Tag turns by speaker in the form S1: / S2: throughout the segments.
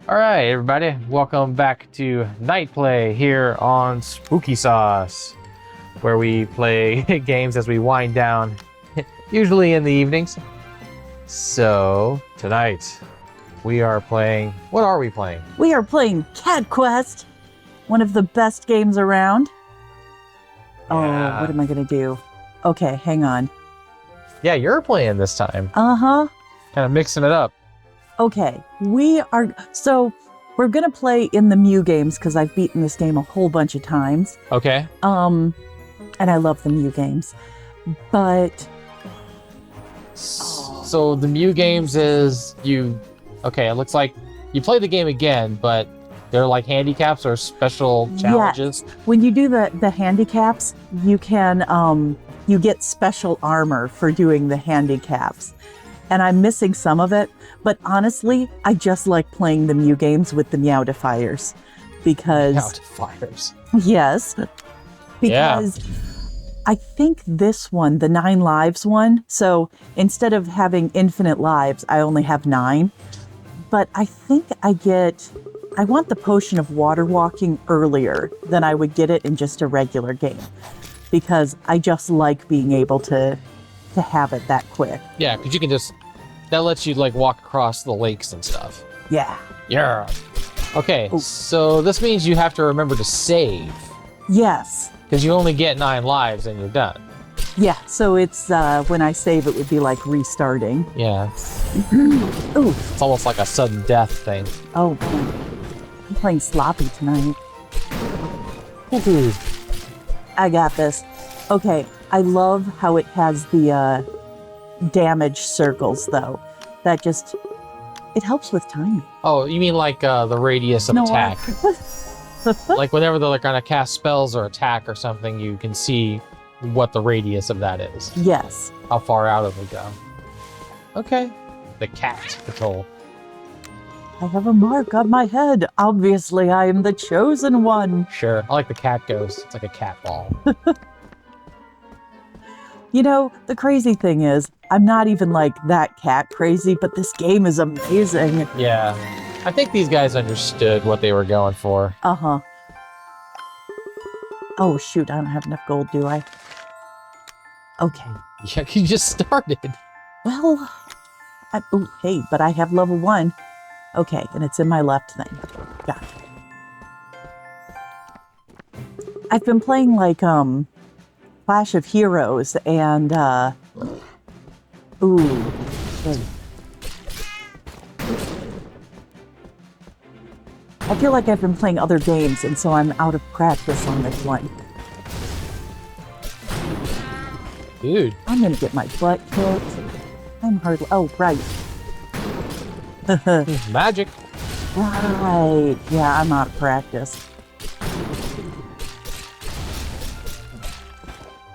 S1: All right, everybody, welcome back to Night Play here on Spooky Sauce, where we play games as we wind down, usually in the evenings. So tonight we are playing. What are we playing?
S2: We are playing Cat Quest, one of the best games around.
S1: Yeah.
S2: Oh, what am I gonna do? Okay, hang on.
S1: Yeah, you're playing this time.
S2: Uh-huh.
S1: Kind of mixing it up.
S2: Okay, we're gonna play in the Mew games because I've beaten this game a whole bunch of times.
S1: Okay.
S2: And I love the Mew games, but
S1: So the Mew games is okay, it looks like you play the game again, but they're like handicaps or special challenges.
S2: yes, when you do the handicaps, you can you get special armor for doing the handicaps. And I'm missing some of it, but honestly, I just like playing the Mew games with the Meowdifiers because
S1: Meowdifiers.
S2: yes, because I think this one, the 9 lives one, so instead of having infinite lives, I only have 9. But I think I want the potion of water walking earlier than I would get it in just a regular game because I just like being able to have it that quick.
S1: Yeah, because you can that lets you like walk across the lakes and stuff.
S2: Yeah.
S1: Yeah. Okay,
S2: Ooh.
S1: so this means you have to remember to save
S2: Yes.
S1: because you only get 9 lives and you're done.
S2: Yeah, so it's when I save it would be like restarting.
S1: Yeah,
S2: Ooh.
S1: it's almost like a sudden death thing.
S2: Oh, I'm playing sloppy tonight.
S1: Ooh.
S2: I got this. Okay, I love how it has the damage circles though. That just, it helps with timing.
S1: Oh, you mean like the radius of attack?
S2: I-
S1: Like whenever they're gonna cast spells or attack or something, you can see what the radius of that is.
S2: Yes.
S1: How far out it will go. Okay. The cat patrol.
S2: I have a mark on my head. Obviously, I am the chosen one.
S1: Sure. I like the cat ghost. It's like a cat ball.
S2: You know, the crazy thing is, I'm not even like that cat crazy, but this game is amazing.
S1: Yeah. I think these guys understood what they were going for.
S2: Uh-huh. Oh, shoot, I don't have enough gold, do I? Okay.
S1: Yeah, you just started.
S2: Well, oh, hey, but I have level 1. Okay, and it's in my left thing. Got it. I've been playing like, Clash of Heroes and, ooh. Wait. I feel like I've been playing other games, and so I'm out of practice on this one.
S1: Dude.
S2: I'm gonna get my butt kicked. I'm hardly. Oh, right.
S1: Magic.
S2: Right. Yeah, I'm out of practice.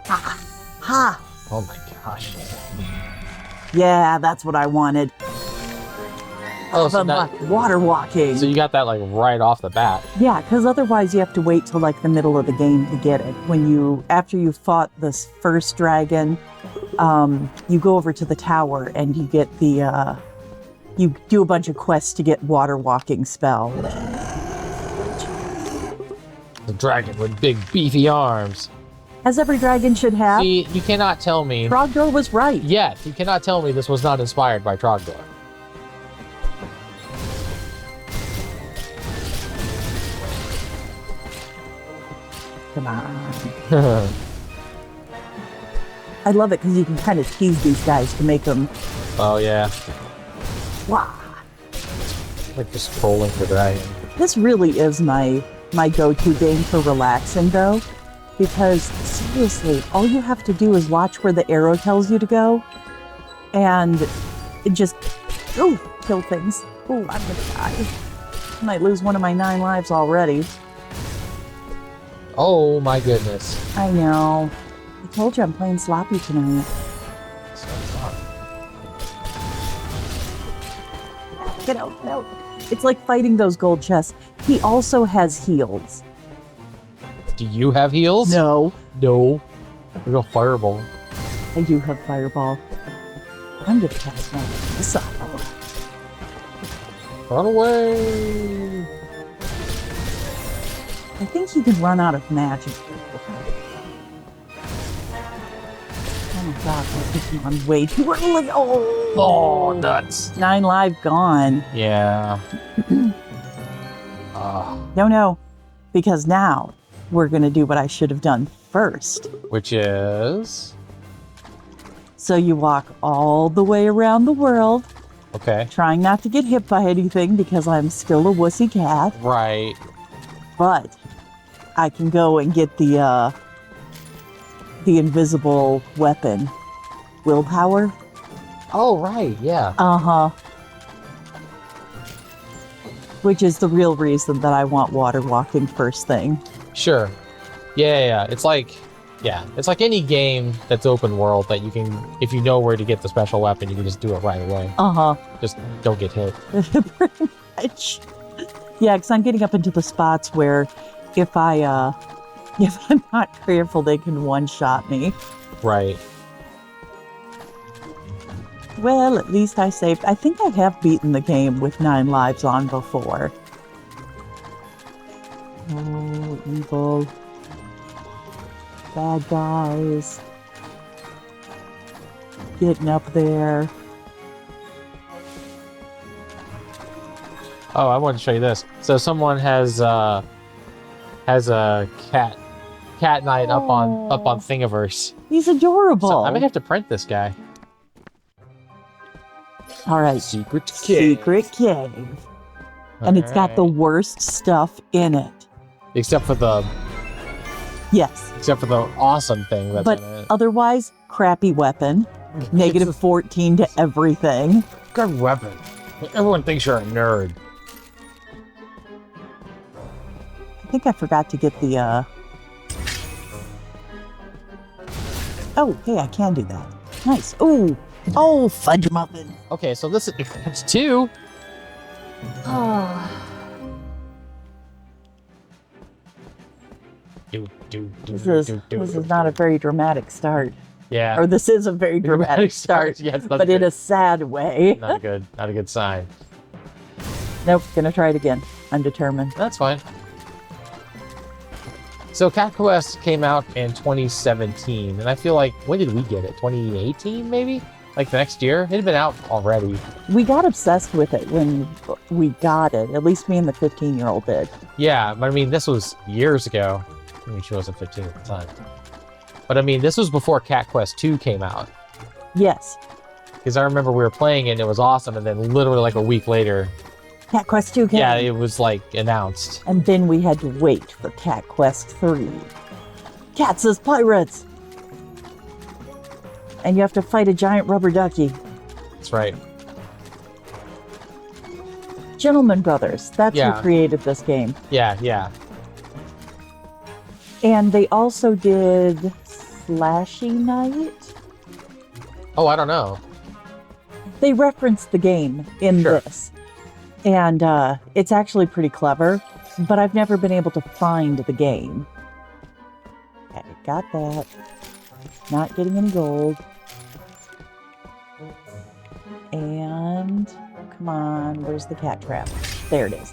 S2: Ha! Ha!
S1: Oh my gosh.
S2: Yeah, that's what I wanted.
S1: Oh, so,
S2: Water walking.
S1: so you got that like right off the bat.
S2: Yeah, because otherwise you have to wait till like the middle of the game to get it. After you fought this first dragon, you go over to the tower and you get the, you do a bunch of quests to get water walking spell.
S1: The dragon with big beefy arms.
S2: As every dragon should have.
S1: See, you cannot tell me.
S2: Trogdor was right.
S1: Yet, you cannot tell me this was not inspired by Trogdor.
S2: Come on. I love it because you can kind of tease these guys to make them.
S1: Oh yeah.
S2: Wow.
S1: Like just trolling the dragon.
S2: This really is my go-to game for relaxing though, because seriously, all you have to do is watch where the arrow tells you to go, and it just kill things. Oh, I'm gonna die. I might lose one of my 9 lives already.
S1: Oh my goodness.
S2: I know. I told you I'm playing sloppy tonight.
S1: So fun.
S2: Get out, get out. It's like fighting those gold chests. He also has heals.
S1: Do you have heals?
S2: No.
S1: No. We go fireball.
S2: I do have fireball. I'm gonna cast my this up.
S1: Run away!
S2: I think he can run out of magic. Oh my god, we're taking on way too early.
S1: Oh, nuts.
S2: 9 live gone.
S1: Yeah.
S2: No, because now we're going to do what I should have done first.
S1: Which is?
S2: So you walk all the way around the world,
S1: Okay.
S2: trying not to get hit by anything because I'm still a wussy cat.
S1: Right.
S2: But I can go and get the invisible weapon. Willpower?
S1: Oh, right. Yeah.
S2: Uh-huh. Which is the real reason that I want water walking first thing.
S1: Sure. Yeah. It's like any game that's open world that you can, if you know where to get the special weapon, you can just do it right away.
S2: Uh-huh.
S1: Just don't get hit.
S2: Pretty much. Yeah, because I'm getting up into the spots where if I'm not careful, they can one-shot me.
S1: Right.
S2: Well, at least I saved. I think I have beaten the game with 9 lives on before. Oh, evil. Bad guys. Getting up there.
S1: Oh, I wanted to show you this. So someone has a cat Nite up on Thingiverse.
S2: He's adorable.
S1: So I may have to print this guy.
S2: All right.
S1: Secret cave.
S2: Secret cave. And it's got the worst stuff in it.
S1: Except for the
S2: Yes.
S1: awesome thing that's
S2: But
S1: in it.
S2: otherwise, crappy weapon. Negative 14 to everything.
S1: Good weapon. Everyone thinks you're a nerd.
S2: I think I forgot to get the, Oh, hey, I can do that. Nice. Ooh. Oh, fudge muffin.
S1: Okay, so it's 2.
S2: This is not a very dramatic start.
S1: Yeah.
S2: Or this is a very dramatic start,
S1: Yes,
S2: but in a sad way.
S1: not a good sign.
S2: Nope, gonna try it again. I'm determined.
S1: That's fine. So Cat Quest came out in 2017, and I feel like, when did we get it? 2018, maybe? Like the next year? It had been out already.
S2: We got obsessed with it when we got it. At least me and the 15-year-old did.
S1: Yeah, but I mean, this was years ago. I mean, she wasn't 15 at the time. But I mean, this was before Cat Quest 2 came out.
S2: Yes.
S1: Because I remember we were playing it, and it was awesome, and then literally like a week later,
S2: Cat Quest 2 came.
S1: yeah, it was like announced.
S2: And then we had to wait for Cat Quest 3. Cats as pirates! And you have to fight a giant rubber ducky.
S1: That's right.
S2: Gentleman Brothers, that's
S1: Yeah.
S2: who created this game.
S1: Yeah.
S2: And they also did Slashy Night.
S1: Oh, I don't know.
S2: They referenced the game in
S1: Sure.
S2: this. And it's actually pretty clever, but I've never been able to find the game. Okay, got that. Not getting any gold. And come on, where's the cat trap? There it is.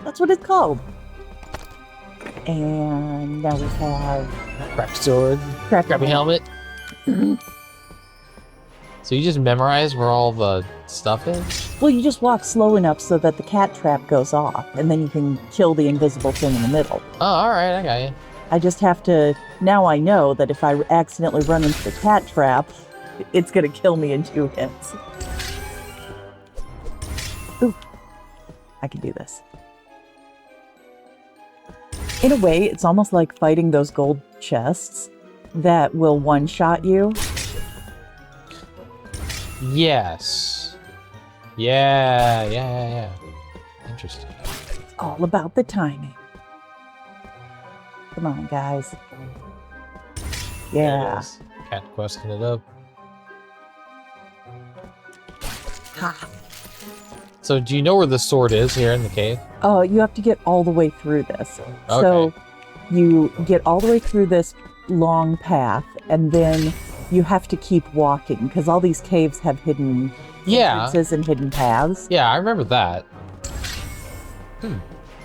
S2: That's what it's called. And now we have
S1: Crappy sword. Crappy helmet. So you just memorize where all the stuff is?
S2: Well, you just walk slow enough so that the cat trap goes off, and then you can kill the invisible thing in the middle.
S1: Oh, alright, I got you.
S2: I just have to... Now I know that if I accidentally run into the cat trap, it's going to kill me in 2 hits. Ooh. I can do this. In a way, it's almost like fighting those gold chests that will one-shot you.
S1: Yes. Yeah. Interesting.
S2: It's all about the timing. Come on, guys.
S1: There it
S2: Yeah.
S1: is. Cat questing it up.
S2: Ha.
S1: So do you know where the sword is here in the cave?
S2: Oh, you have to get all the way through this. So
S1: Okay.
S2: you get all the way through this long path, and then you have to keep walking because all these caves have hidden entrances and hidden paths.
S1: Yeah, I remember that.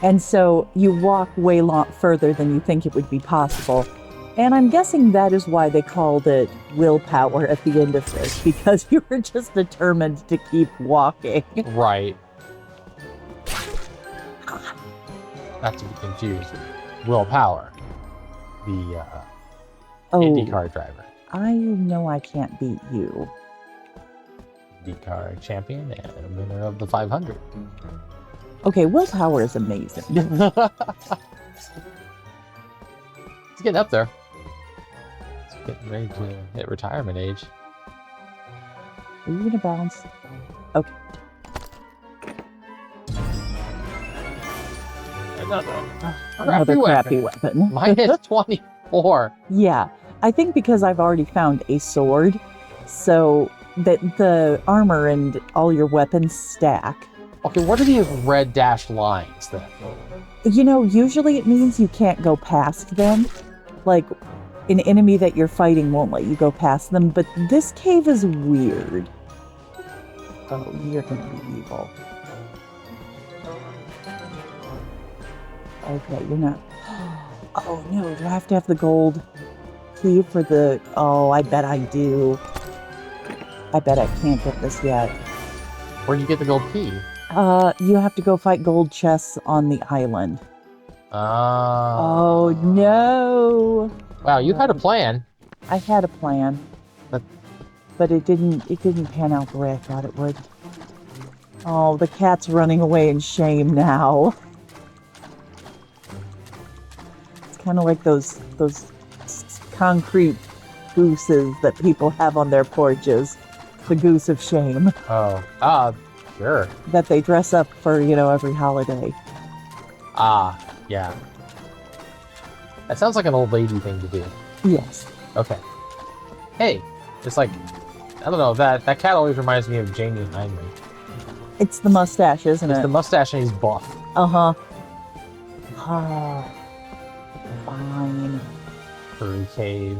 S2: And so you walk way further than you think it would be possible. And I'm guessing that is why they called it willpower at the end of this, because you were just determined to keep walking.
S1: Right. Not to be confused with willpower, the IndyCar driver.
S2: I know I can't beat you.
S1: IndyCar champion and winner of the 500.
S2: Okay, willpower is amazing.
S1: It's getting up there. It's getting ready to hit retirement age.
S2: Are you gonna bounce? Okay. Another crappy weapon.
S1: Minus 24.
S2: Yeah, I think because I've already found a sword, so that the armor and all your weapons stack.
S1: Okay, what are these red dashed lines then?
S2: You know, usually it means you can't go past them. Like, an enemy that you're fighting won't let you go past them, but this cave is weird. Oh, you're gonna be evil. Okay, you're not. Oh no, do I have to have the gold key for the. Oh, I bet I do. I bet I can't get this yet.
S1: Where'd you get the gold key?
S2: You have to go fight gold chests on the island.
S1: Oh.
S2: Oh no!
S1: Wow, you had a plan.
S2: I had a plan, but it didn't pan out the way I thought it would. Oh, the cat's running away in shame now. It's kind of like those concrete gooses that people have on their porches. The goose of shame.
S1: Oh, sure.
S2: That they dress up for, every holiday.
S1: Ah, yeah. That sounds like an old lady thing to do.
S2: Yes.
S1: Okay. Hey, it's like, I don't know, that cat always reminds me of Jamie Hyneman.
S2: It's the mustache, isn't it?
S1: It's the mustache and he's buff.
S2: Uh-huh. Ah, fine.
S1: Furry cave.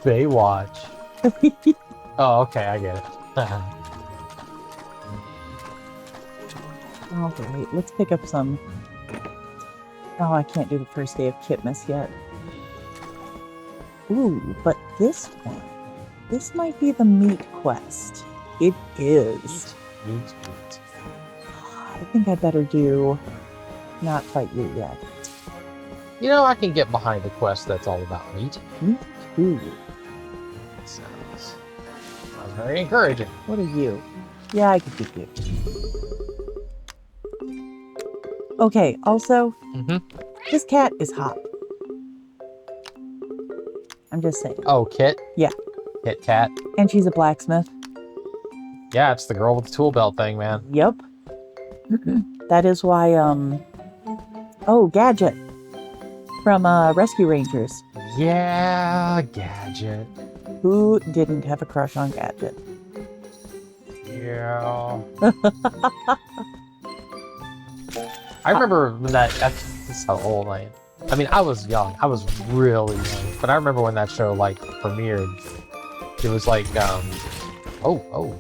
S1: Baywatch. Oh, okay, I get it.
S2: All right, let's pick up some. Oh, I can't do the first day of Kitmas yet. Ooh, but this one. This might be the meat quest. It is.
S1: Meat.
S2: I think I better not fight you yet.
S1: I can get behind a quest that's all about meat.
S2: Me too.
S1: Sounds very encouraging.
S2: What are you? Yeah, I could beat you. Okay, also, this cat is hot. I'm just saying.
S1: Oh, Kit?
S2: Yeah.
S1: Kit Kat?
S2: And she's a blacksmith.
S1: Yeah, it's the girl with the tool belt thing, man.
S2: Yep. That is why, Oh, Gadget. From, Rescue Rangers.
S1: Yeah, Gadget.
S2: Who didn't have a crush on Gadget?
S1: Yeah. I remember when that's how old I am. I mean, I was young. I was really young. But I remember when that show, premiered. It was like, oh.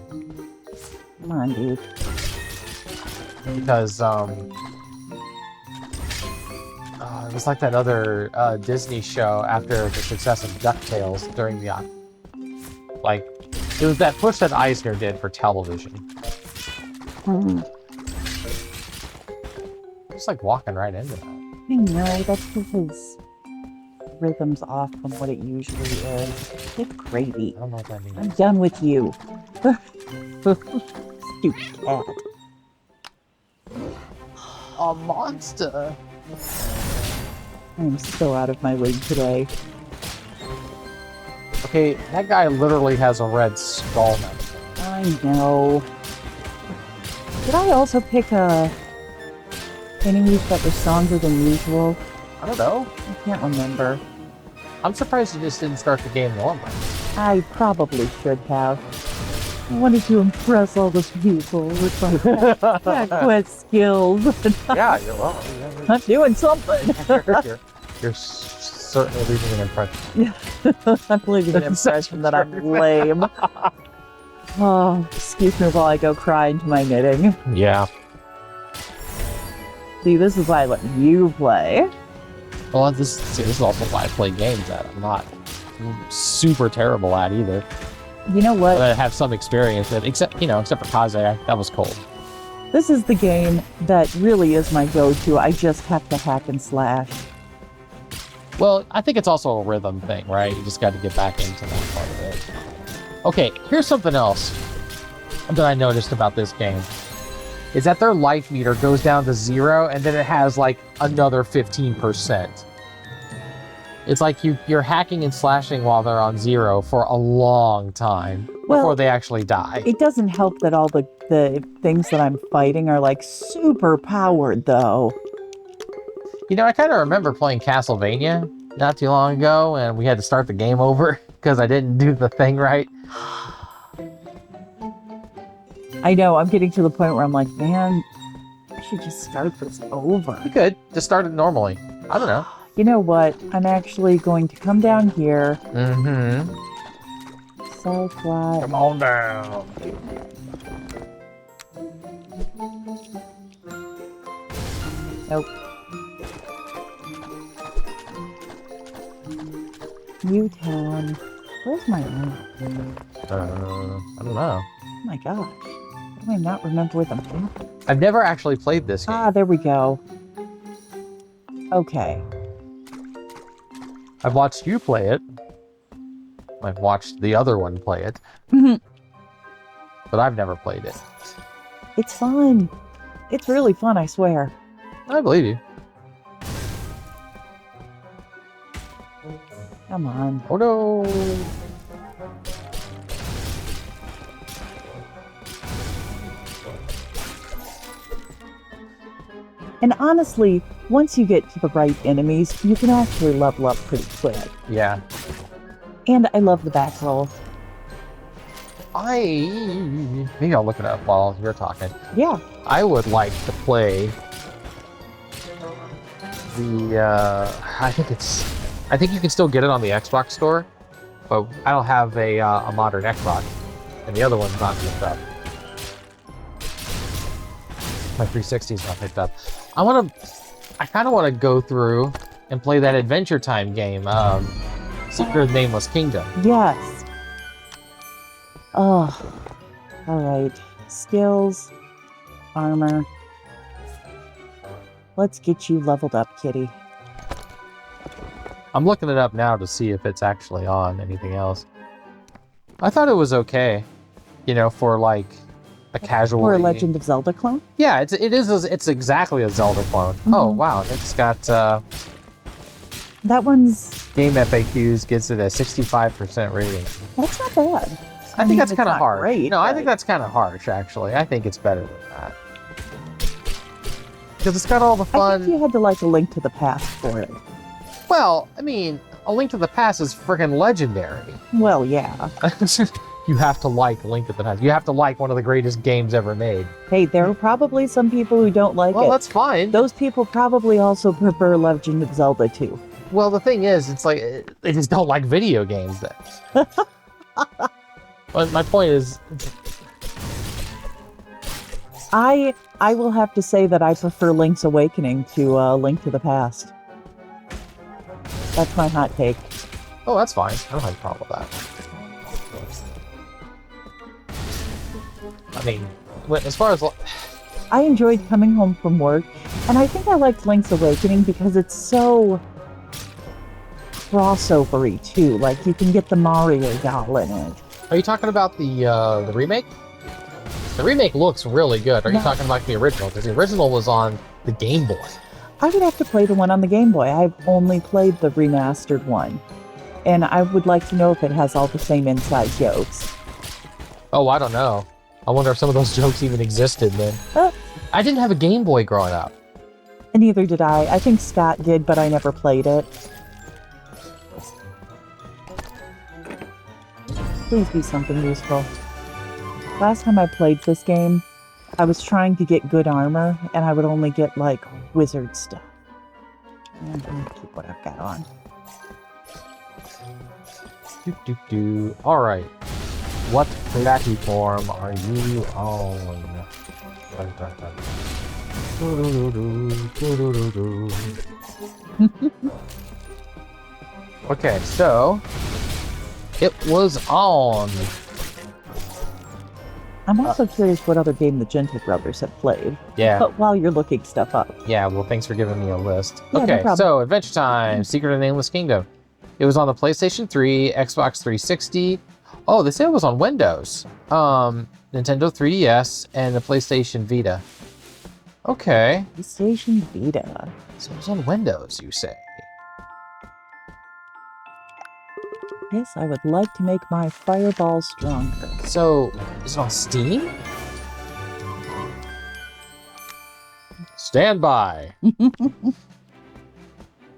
S2: Come on, dude.
S1: Because, it was like that other Disney show after the success of DuckTales during the, it was that push that Eisner did for television. Just walking right into that.
S2: I know, that's because rhythm's off from what it usually is. It's crazy.
S1: I don't know what that means.
S2: I'm done with you. Stupid cat.
S1: A monster.
S2: I'm so out of my league today.
S1: Okay, that guy literally has a red skull now.
S2: I know. Did I also pick enemies that were stronger than usual?
S1: I don't know.
S2: I can't remember.
S1: I'm surprised you just didn't start the game normally.
S2: I probably should have. I wanted to impress all those people with my quest skills.
S1: Yeah, you're well.
S2: I'm doing something.
S1: You're certainly leaving an impression.
S2: Yeah, I'm leaving an impression that I'm lame. Oh, excuse me while I go cry into my knitting.
S1: Yeah.
S2: See, this is why I let you play.
S1: Well, this is also why I play games that I'm not super terrible at either.
S2: You know what?
S1: But I have some experience with, except for Kaze, that was cold.
S2: This is the game that really is my go-to. I just have to hack and slash.
S1: Well, I think it's also a rhythm thing, right? You just got to get back into that part of it. Okay, here's something else that I noticed about this game. Is that their life meter goes down to 0, and then it has, like, another 15%. It's like you're hacking and slashing while they're on 0 for a long time before they actually die.
S2: It doesn't help that all the things that I'm fighting are, like, super powered, though.
S1: I kind of remember playing Castlevania not too long ago, and we had to start the game over because I didn't do the thing right.
S2: I know, I'm getting to the point where I'm like, man, I should just start this over.
S1: You could. Just start it normally. I don't know.
S2: You know what? I'm actually going to come down here.
S1: Mm-hmm.
S2: So flat.
S1: Come on down.
S2: Nope. Newtown. Where's my room?
S1: I don't know.
S2: Oh my gosh. How do I not remember where the map?
S1: I've never actually played this game.
S2: Ah, there we go. Okay.
S1: I've watched you play it. I've watched the other one play it. But I've never played it.
S2: It's fun. It's really fun, I swear.
S1: I believe you.
S2: Come on.
S1: Oh no!
S2: And honestly, once you get to the right enemies, you can actually level up pretty quick.
S1: Yeah.
S2: And I love the back roll.
S1: Maybe I'll look it up while you're talking.
S2: Yeah.
S1: I would like to play the, I think you can still get it on the Xbox store, but I don't have a modern Xbox, and the other one's not picked up. My 360's not picked up. I kind of want to go through and play that Adventure Time game, Secret of the Nameless Kingdom.
S2: Yes. Oh. All right. Skills. Armor. Let's get you leveled up, kitty.
S1: I'm looking it up now to see if it's actually on anything else. I thought it was okay, for like a casual.
S2: Or a Legend of Zelda clone?
S1: Yeah, it's exactly a Zelda clone. Mm-hmm. Oh wow, it's got
S2: that one's
S1: Game FAQs gives it a 65% rating.
S2: That's not bad.
S1: I think that's kind of harsh.
S2: Great,
S1: I think that's kind of harsh actually. I think it's better than that. Because it's got all the fun.
S2: I think you had to like A Link to the Past for it.
S1: Well, I mean, A Link to the Past is freaking legendary.
S2: Well, yeah.
S1: You have to like Link to the Past. You have to like one of the greatest games ever made.
S2: Hey, there are probably some people who don't like it.
S1: Well, that's fine.
S2: Those people probably also prefer Legend of Zelda too.
S1: Well, the thing is, it's like, they just don't like video games then. But my point is...
S2: I will have to say that I prefer Link's Awakening to Link to the Past. That's my hot take.
S1: Oh, that's fine. I don't have a problem with that. I mean, as far as...
S2: I enjoyed coming home from work, and I think I liked Link's Awakening because it's so crossover-y, too. Like, you can get the Mario doll in it.
S1: Are you talking about the remake? The remake looks really good. Are you talking about the original? Because the original was on the Game Boy.
S2: I would have to play the one on the Game Boy. I've only played the remastered one. And I would like to know if it has all the same inside jokes.
S1: Oh, I don't know. I wonder if some of those jokes even existed then. I didn't have a Game Boy growing up.
S2: And neither did I. I think Scott did, but I never played it. Please be something useful. Last time I played this game, I was trying to get good armor, and I would only get, like, wizard stuff. I'm gonna keep what I've got on.
S1: All right. What platform are you on? Okay, so it was on.
S2: I'm also curious what other game the Gentle Brothers have played.
S1: Yeah.
S2: But while you're looking stuff up.
S1: Yeah, well, thanks for giving me a list.
S2: Yeah, no
S1: Okay,
S2: problem.
S1: so Adventure Time, Secret of Nameless Kingdom. It was on the PlayStation 3, Xbox 360. Oh, they said it was on Windows. Nintendo 3DS, and the PlayStation Vita. Okay.
S2: PlayStation Vita.
S1: So it was on Windows, you say?
S2: Yes, I would like to make my fireball stronger.
S1: So, is it on Steam? Stand by.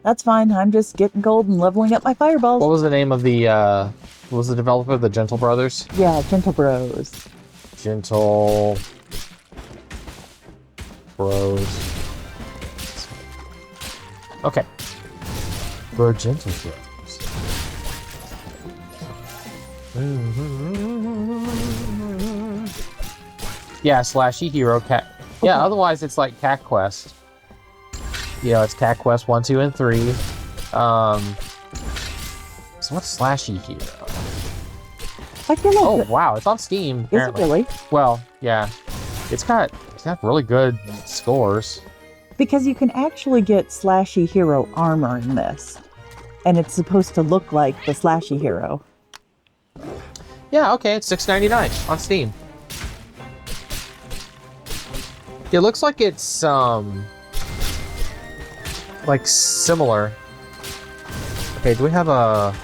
S2: That's fine. I'm just getting gold and leveling up my fireballs.
S1: What was the name of the, what was the developer? The Gentle Brothers?
S2: Yeah, Gentle Bros.
S1: Gentle Bros. Okay. We're Gentle Bros. Yeah, slashy hero cat. Yeah,
S2: Okay.
S1: otherwise it's like Cat Quest. Yeah, it's Cat Quest 1, 2, and 3. So what's slashy hero?
S2: I feel like
S1: Oh wow, it's on Steam.
S2: is it
S1: Apparently.
S2: really?
S1: Well, yeah, it's got really good scores.
S2: Because you can actually get slashy hero armor in this. And it's supposed to look like the slashy hero.
S1: Yeah, okay, it's $6.99 on Steam. It looks like it's like similar. Okay, do we have a?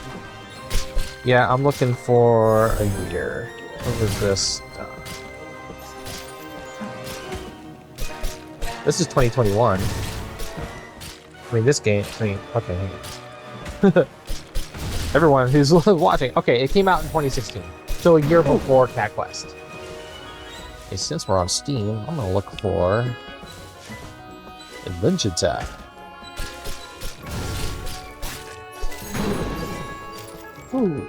S1: Yeah, I'm looking for a year. What was this? This is 2021. I mean, this game. I mean, okay. Hang on. Everyone who's watching. Okay, it came out in 2016, so a year before Cat Quest. Okay, since we're on Steam, I'm gonna look for Adventure Time.
S2: Ooh.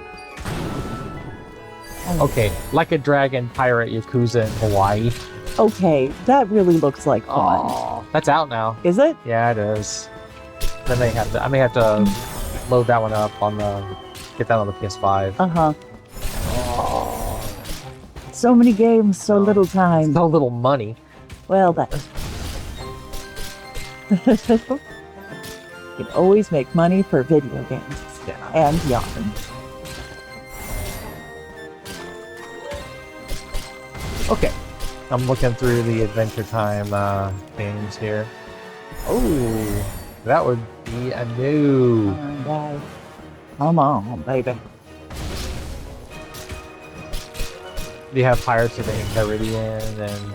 S1: Okay, Like a Dragon Pirate Yakuza in Hawaii.
S2: Okay, that really looks like fun.
S1: Oh, that's out now.
S2: Is it?
S1: Yeah, it is. Then they have to. I may have to load that one up on the. Get that on the PS5.
S2: Uh-huh. So many games, so little time.
S1: So little money.
S2: Well, that... You can always make money for video games.
S1: Yeah.
S2: And yarn.
S1: Okay. I'm looking through the Adventure Time games here. Oh, that would be a new.
S2: Alright. Come on, baby.
S1: You have Pirates of the Caribbean and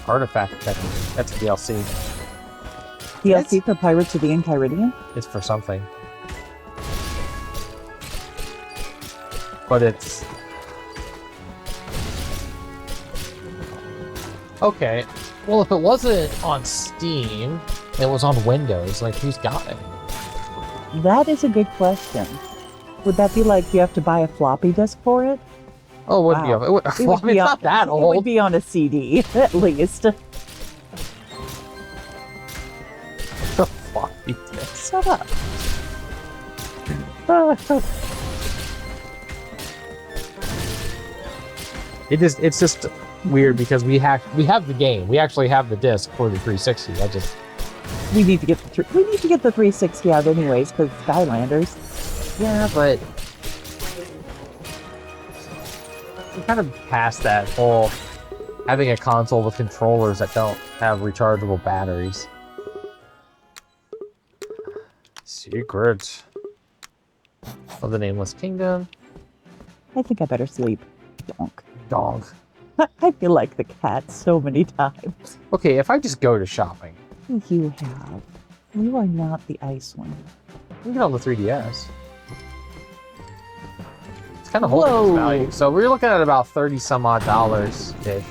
S1: Artifact Protection. That's a DLC.
S2: DLC for Pirates of the Caribbean?
S1: It's for something. But it's... Okay. Well, if it wasn't on Steam, it was on Windows, like, who's got it?
S2: That is a good question. Would that be like you have to buy a floppy disk for it?
S1: Oh, it wouldn't
S2: Wow.
S1: be. It would,
S2: It
S1: well,
S2: would be
S1: it's
S2: on-
S1: not that
S2: It would
S1: old.
S2: be on a CD, at least.
S1: Floppy disk.
S2: Shut up.
S1: It's just weird because we have the game. We actually have the disc for the 360.
S2: We need to get the 360 out anyways, because Skylanders.
S1: Yeah, but we're kind of past that whole having a console with controllers that don't have rechargeable batteries. Secret of the Nameless Kingdom.
S2: I think I better sleep. Donk.
S1: Dog.
S2: I feel like the cat so many times.
S1: Okay, if I just go to shopping,
S2: You have. You are not the ice one.
S1: we get on the 3DS. It's kind of holding its
S2: Whoa.
S1: value. So we're looking at about 30 some odd dollars ish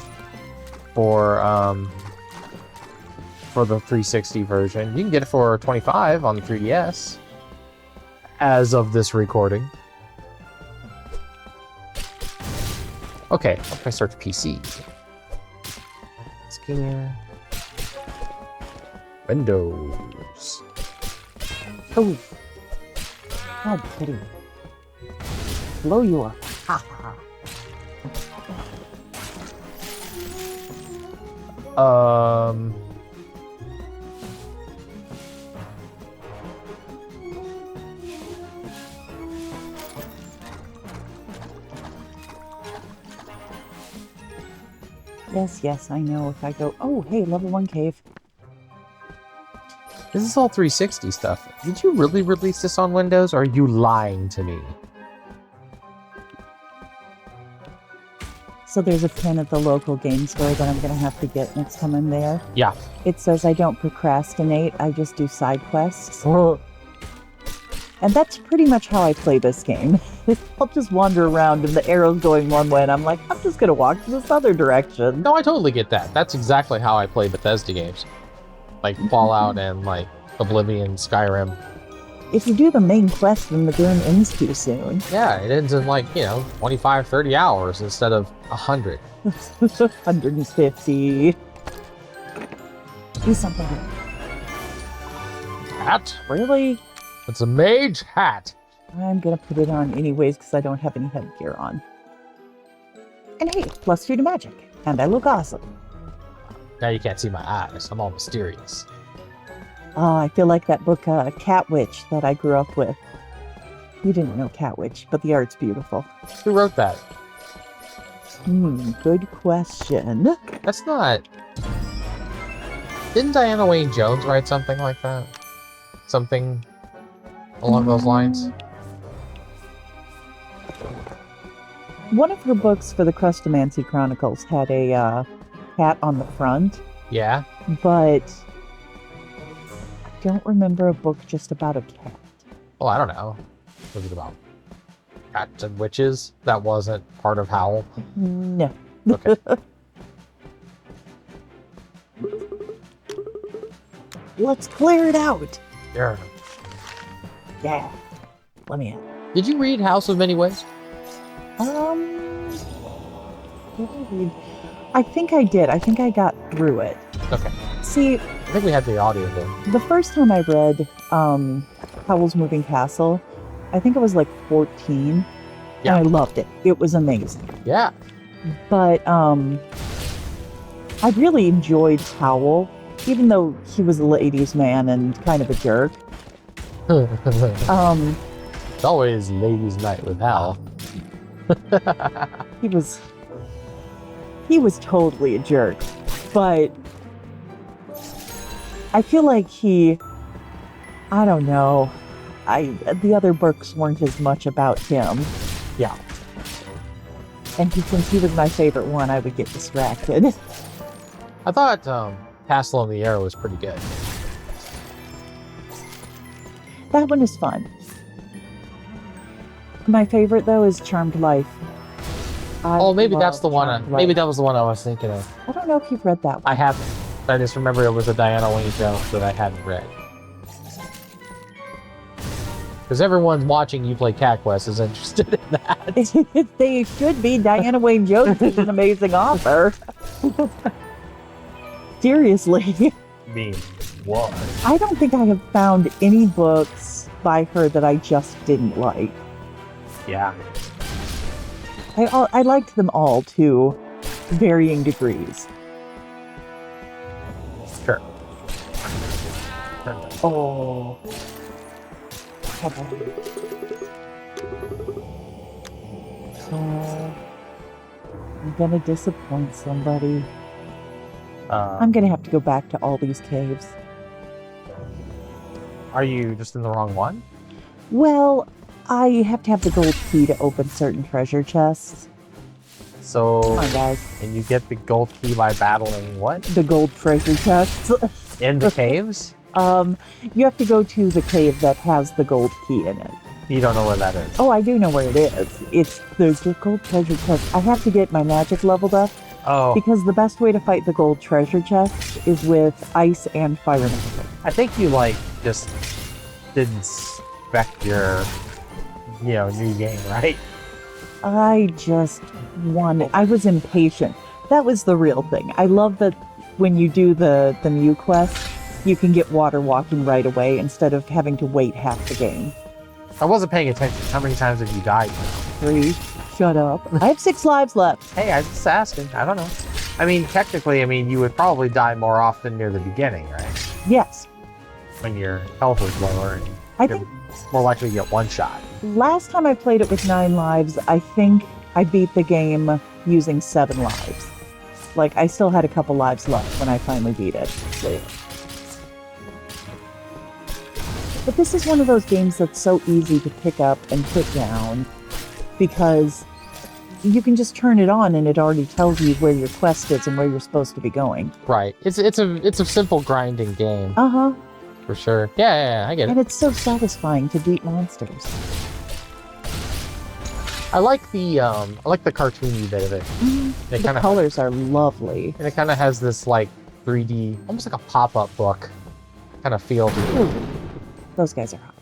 S1: for the 360 version. You can get it for 25 on the 3DS as of this recording. Okay, what if I search PC? Scanner. Windows.
S2: Oh. God, pity. Blow you up. Ha ha. Yes, I know. If I go, oh, hey, level 1 cave.
S1: This is all 360 stuff. Did you really release this on Windows, or are you lying to me?
S2: So there's a pin at the local game store that I'm going to have to get next time I'm there.
S1: Yeah.
S2: It says I don't procrastinate, I just do side quests. And that's pretty much how I play this game. I'll just wander around and the arrow's going one way and I'm like, I'm just going to walk this other direction.
S1: No, I totally get that. That's exactly how I play Bethesda games. Like Fallout and like Oblivion, Skyrim.
S2: If you do the main quest, then the game ends too soon.
S1: Yeah, it ends in like, 25, 30 hours instead of 100.
S2: 150. Do something.
S1: Hat?
S2: Really?
S1: It's a mage hat.
S2: I'm gonna put it on anyways because I don't have any headgear on. And hey, +2 to magic. And I look awesome.
S1: Now you can't see my eyes. I'm all mysterious.
S2: Oh, I feel like that book, Cat Witch, that I grew up with. You didn't know Cat Witch, but the art's beautiful.
S1: Who wrote that?
S2: Good question.
S1: That's not... Didn't Diana Wayne Jones write something like that? Something along those lines?
S2: One of her books for the Crustomancy Chronicles had a cat on the front.
S1: Yeah?
S2: But I don't remember a book just about a cat.
S1: Well, I don't know. Was it about cats and witches? That wasn't part of Howl?
S2: No.
S1: Okay.
S2: Let's clear it out.
S1: Yeah.
S2: Yeah. Let me in.
S1: Did you read House of Many Ways?
S2: Did I read? I think I did. I think I got through it.
S1: Okay.
S2: See,
S1: I think we had the audio then.
S2: the first time I read Howl's Moving Castle, I think I was like 14.
S1: Yeah.
S2: And I loved it. It was amazing.
S1: Yeah.
S2: But I really enjoyed Howl, even though he was a ladies' man and kind of a jerk.
S1: It's always ladies' night with Hal.
S2: He was totally a jerk, but I feel like I don't know. The other books weren't as much about him.
S1: Yeah.
S2: And since he was my favorite one, I would get distracted.
S1: I thought Castle in the Air was pretty good.
S2: That one is fun. My favorite, though, is Charmed Life.
S1: Maybe that's the one.
S2: Charmed
S1: Maybe
S2: Life.
S1: that was the one I was thinking of.
S2: I don't know if you've read that one.
S1: I haven't. I just remember it was a Diana Wayne Jones that I hadn't read. Because everyone watching you play Cat Quest is interested in that.
S2: They should be. Diana Wayne Jones is an amazing author. Seriously.
S1: mean what?
S2: I don't think I have found any books by her that I just didn't like.
S1: Yeah.
S2: I liked them all to varying degrees.
S1: Sure.
S2: Oh. Oh. I'm gonna disappoint somebody. I'm gonna have to go back to all these caves.
S1: Are you just in the wrong one?
S2: Well, I have to have the gold key to open certain treasure chests.
S1: So,
S2: Come on, guys.
S1: and you get the gold key by battling what?
S2: The gold treasure chests.
S1: In the caves?
S2: You have to go to the cave that has the gold key in it.
S1: You don't know where that is.
S2: Oh, I do know where it is. There's the gold treasure chest. I have to get my magic leveled up
S1: Oh,
S2: because the best way to fight the gold treasure chest is with ice and fire magic.
S1: I think you just didn't spec your, new game, right?
S2: I just wanted, I was impatient. That was the real thing. I love that when you do the Mew quest, you can get water walking right away instead of having to wait half the game.
S1: I wasn't paying attention. How many times have you died?
S2: 3. Shut up. I have 6 lives left.
S1: Hey, I was just asking. I don't know. I mean, technically, you would probably die more often near the beginning, right?
S2: Yes.
S1: When your health is lower, and
S2: I
S1: you're
S2: think
S1: more likely to get one shot.
S2: last time I played it with 9 lives, I think I beat the game using 7 lives. Like, I still had a couple lives left when I finally beat it. But this is one of those games that's so easy to pick up and put down because you can just turn it on and it already tells you where your quest is and where you're supposed to be going.
S1: Right. It's a simple grinding game.
S2: Uh-huh.
S1: For sure. Yeah, I get it.
S2: And it's so satisfying to beat monsters.
S1: I like the cartoony bit of it.
S2: The colors are lovely.
S1: And it kind of has this like 3D, almost like a pop-up book kind of feel to it.
S2: Ooh, those guys are hot.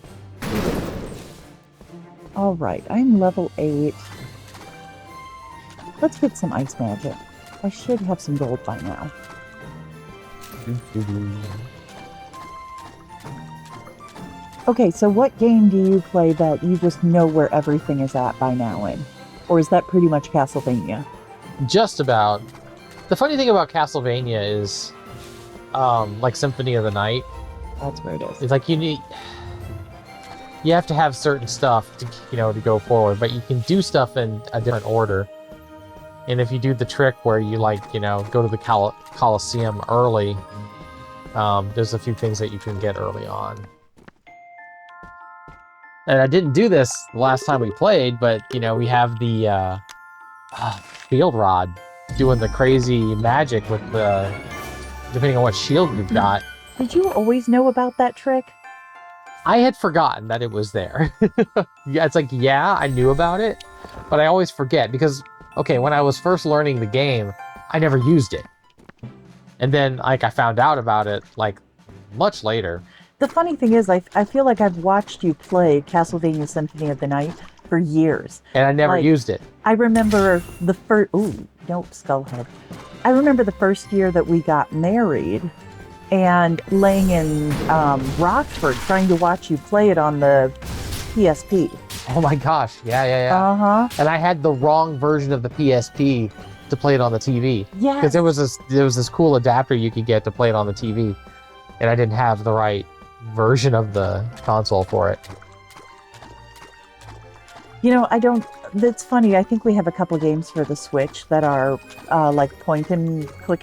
S2: All right, I'm level 8. Let's get some ice magic. I should have some gold by now. Okay, so what game do you play that you just know where everything is at by now in? Or is that pretty much Castlevania?
S1: Just about. The funny thing about Castlevania is, like Symphony of the Night.
S2: That's where it is.
S1: It's like you have to have certain stuff to to go forward, but you can do stuff in a different order. And if you do the trick where you go to the Coliseum early, there's a few things that you can get early on. And I didn't do this the last time we played, but we have the field rod doing the crazy magic with the depending on what shield you've got.
S2: Did you always know about that trick?
S1: I had forgotten that it was there. Yeah, it's like, yeah, I knew about it, but I always forget because, okay, when I was first learning the game, I never used it. And then, I found out about it, much later.
S2: The funny thing is, I feel like I've watched you play Castlevania Symphony of the Night for years.
S1: And I never used it.
S2: I remember the first... Ooh, nope, Skullhead. I remember the first year that we got married and laying in Rockford trying to watch you play it on the PSP.
S1: Oh my gosh, yeah.
S2: Uh-huh.
S1: And I had the wrong version of the PSP to play it on the TV.
S2: Yes.
S1: Because there was this cool adapter you could get to play it on the TV. And I didn't have the right version of the console for it.
S2: It's funny, I think we have a couple games for the Switch that are point and click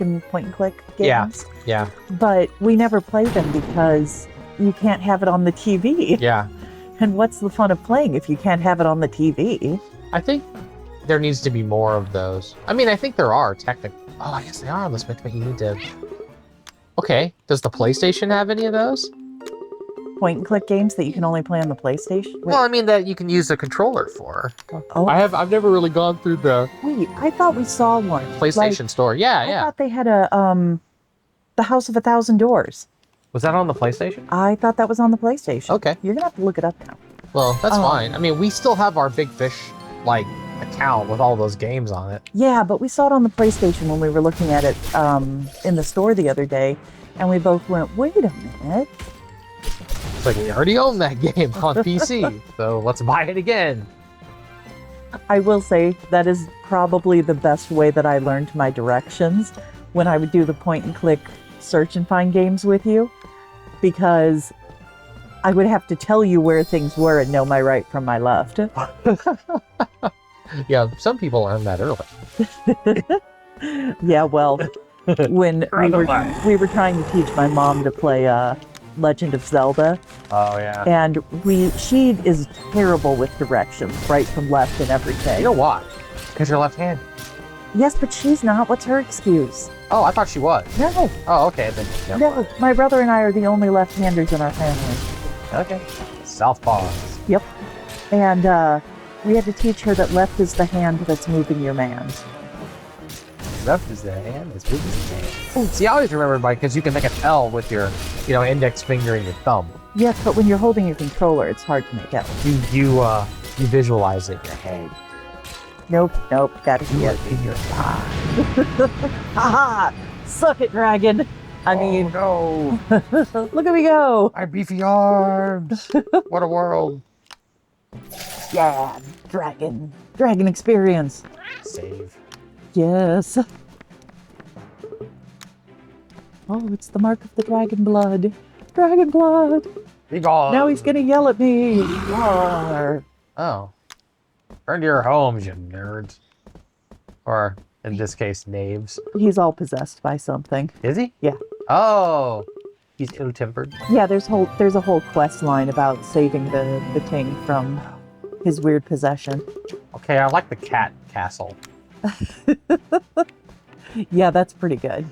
S2: games.
S1: Yeah.
S2: But we never play them because you can't have it on the TV.
S1: Yeah.
S2: And what's the fun of playing if you can't have it on the TV?
S1: I think there needs to be more of those. I think there are technically. Oh, I guess they are on the Switch, but you need to... Okay, does the PlayStation have any of those?
S2: Point and click games that you can only play on the PlayStation? Wait.
S1: Well, that you can use a controller for.
S2: Oh.
S1: I've never really gone through the
S2: Wait, I thought we saw one.
S1: PlayStation store. Yeah.
S2: I thought they had the House of 1,000 Doors.
S1: Was that on the PlayStation?
S2: I thought that was on the PlayStation.
S1: Okay.
S2: You're gonna have to look it up now.
S1: Well, that's fine. We still have our Big Fish account with all those games on it.
S2: Yeah, but we saw it on the PlayStation when we were looking at it in the store the other day, and we both went, wait a minute.
S1: It's like, we already own that game on PC, so let's buy it again.
S2: I will say that is probably the best way that I learned my directions when I would do the point and click search and find games with you, because I would have to tell you where things were and know my right from my left.
S1: Yeah, some people learn that early.
S2: Yeah, well, when we were trying to teach my mom to play Legend of Zelda.
S1: Oh, yeah.
S2: And she is terrible with directions, right from left and everything.
S1: You know why? Because you're left-handed.
S2: Yes, but she's not. What's her excuse?
S1: Oh, I thought she was.
S2: No.
S1: Oh, okay. Then,
S2: No, my brother and I are the only left-handers in our family.
S1: Okay. Southpaws.
S2: Yep. And we had to teach her that left is the hand that's moving your man.
S1: Left is the hand that's moving your hand. Oh, see, I always remember, Mike, because you can make an L with your, index finger and your thumb.
S2: Yes, but when you're holding your controller, it's hard to make out.
S1: You visualize it in your head.
S2: Nope. Gotta get in your eye. Haha! Suck it, dragon. I mean,
S1: no.
S2: look at me go.
S1: My beefy arms. What a world.
S2: Yeah, dragon. Dragon experience.
S1: Save.
S2: Yes. Oh, it's the mark of the dragon blood. Dragon blood.
S1: Be gone.
S2: Now he's gonna yell at me. Roar.
S1: Oh. Return to your homes, you nerds. Or, in this case, knaves.
S2: He's all possessed by something.
S1: Is he?
S2: Yeah.
S1: Oh. He's ill-tempered.
S2: Yeah, there's a whole quest line about saving the king from his weird possession.
S1: Okay, I like the cat castle.
S2: Yeah, that's pretty good.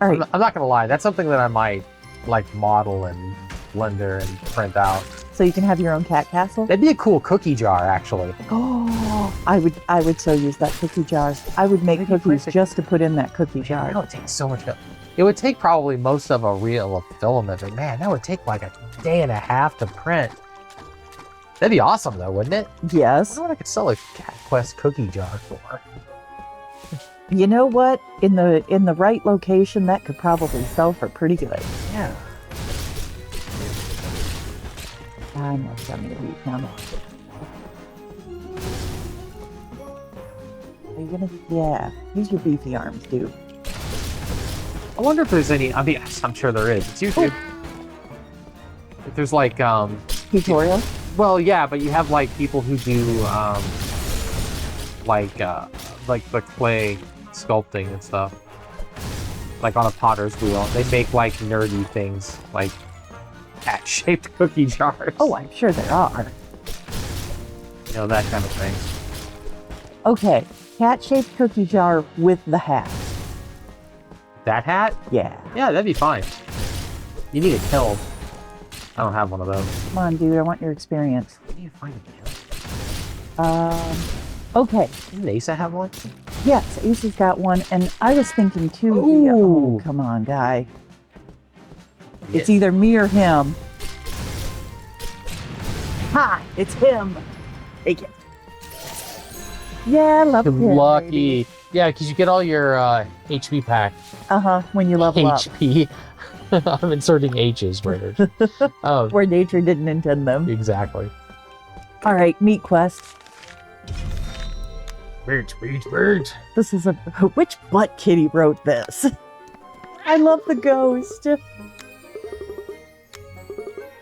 S2: All right.
S1: I'm not gonna lie, that's something that I might like model in Blender and print out.
S2: So you can have your own cat castle?
S1: That'd be a cool cookie jar, actually.
S2: Oh, I would so use that cookie jar. I would make cookies just to put in that cookie jar.
S1: That would take so much. It would take probably most of a reel of filament, but man, that would take like a day and a half to print. That'd be awesome, though, wouldn't it?
S2: Yes.
S1: I wonder what I could sell a Cat Quest cookie jar for.
S2: You know what? In the right location, that could probably sell for pretty good.
S1: Yeah.
S2: I know what I'm gonna eat now. Are you gonna? Yeah. Use your beefy arms, dude.
S1: I wonder if there's any. I mean, I'm sure there is. It's usually if there's like
S2: Tutorial.
S1: Well, yeah, but you have like people who do like the clay sculpting and stuff, like on a potter's wheel. They make like nerdy things, like cat-shaped cookie jars.
S2: Oh, I'm sure there are.
S1: You know, that kind of thing.
S2: Okay, cat-shaped cookie jar with the hat.
S1: That hat?
S2: Yeah.
S1: Yeah, that'd be fine. You need a kiln. I don't have one of those.
S2: Come on, dude. I want your experience.
S1: I need to find a kiln.
S2: Okay.
S1: Didn't Asa have one?
S2: Yes, Ace's got one, and I was thinking too.
S1: Ooh.
S2: Oh, come on, guy.
S1: Yeah.
S2: It's either me or him. Ha! It's him. Take it. Yeah, I love it.
S1: Lucky. Yeah, because you get all your HP pack.
S2: When you level up.
S1: HP. I'm inserting H's where there's. Oh,
S2: Where nature didn't intend them.
S1: exactly.
S2: All right, meat quest.
S1: Birds.
S2: This is which butt kitty wrote this? I love the ghost.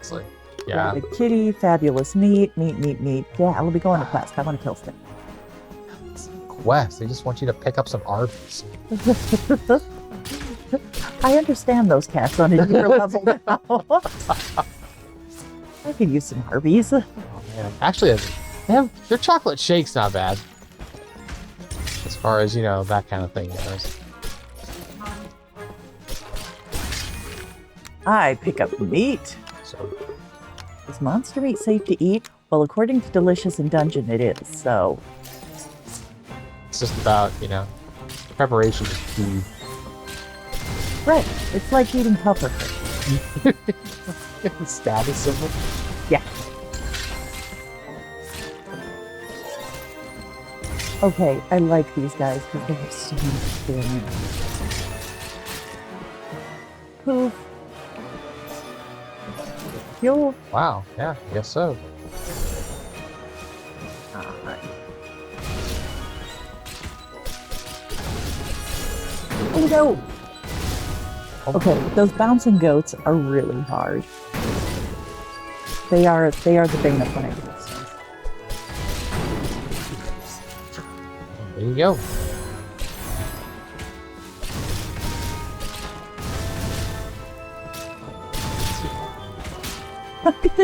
S1: It's like, yeah.
S2: The kitty, fabulous meat. Yeah, let me go on the quest. I want to kill stuff.
S1: Quest. They just want you to pick up some Arby's.
S2: I understand those cats on a deeper level now. I could use some Arby's.
S1: Oh, man. Actually, their chocolate shake's not bad. As far as, you know, that kind of thing goes.
S2: I pick up meat.
S1: So,
S2: Is monster meat safe to eat? Well, according to Delicious in Dungeon, it is, so.
S1: it's just about, you know, preparation is key.
S2: Right. It's like eating pufferfish.
S1: Status symbol.
S2: Yeah. Okay, I like these guys because they have so much experience. Poof. Fuel.
S1: Wow. Yeah. I guess so.
S2: Alright. Oh no! Okay, those bouncing goats are really hard. They are the bane of my existence.
S1: There you go.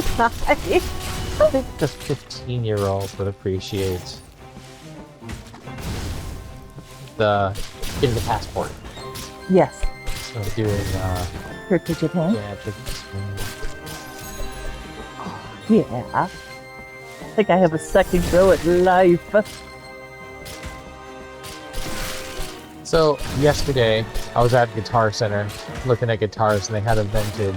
S1: I think the 15-year-old would appreciate getting the passport.
S2: Yes.
S1: So doing
S2: Trip to Japan?
S1: yeah, trip to Spain.
S2: Yeah. I think I have a second go at life.
S1: So yesterday I was at Guitar Center looking at guitars, and they had a vintage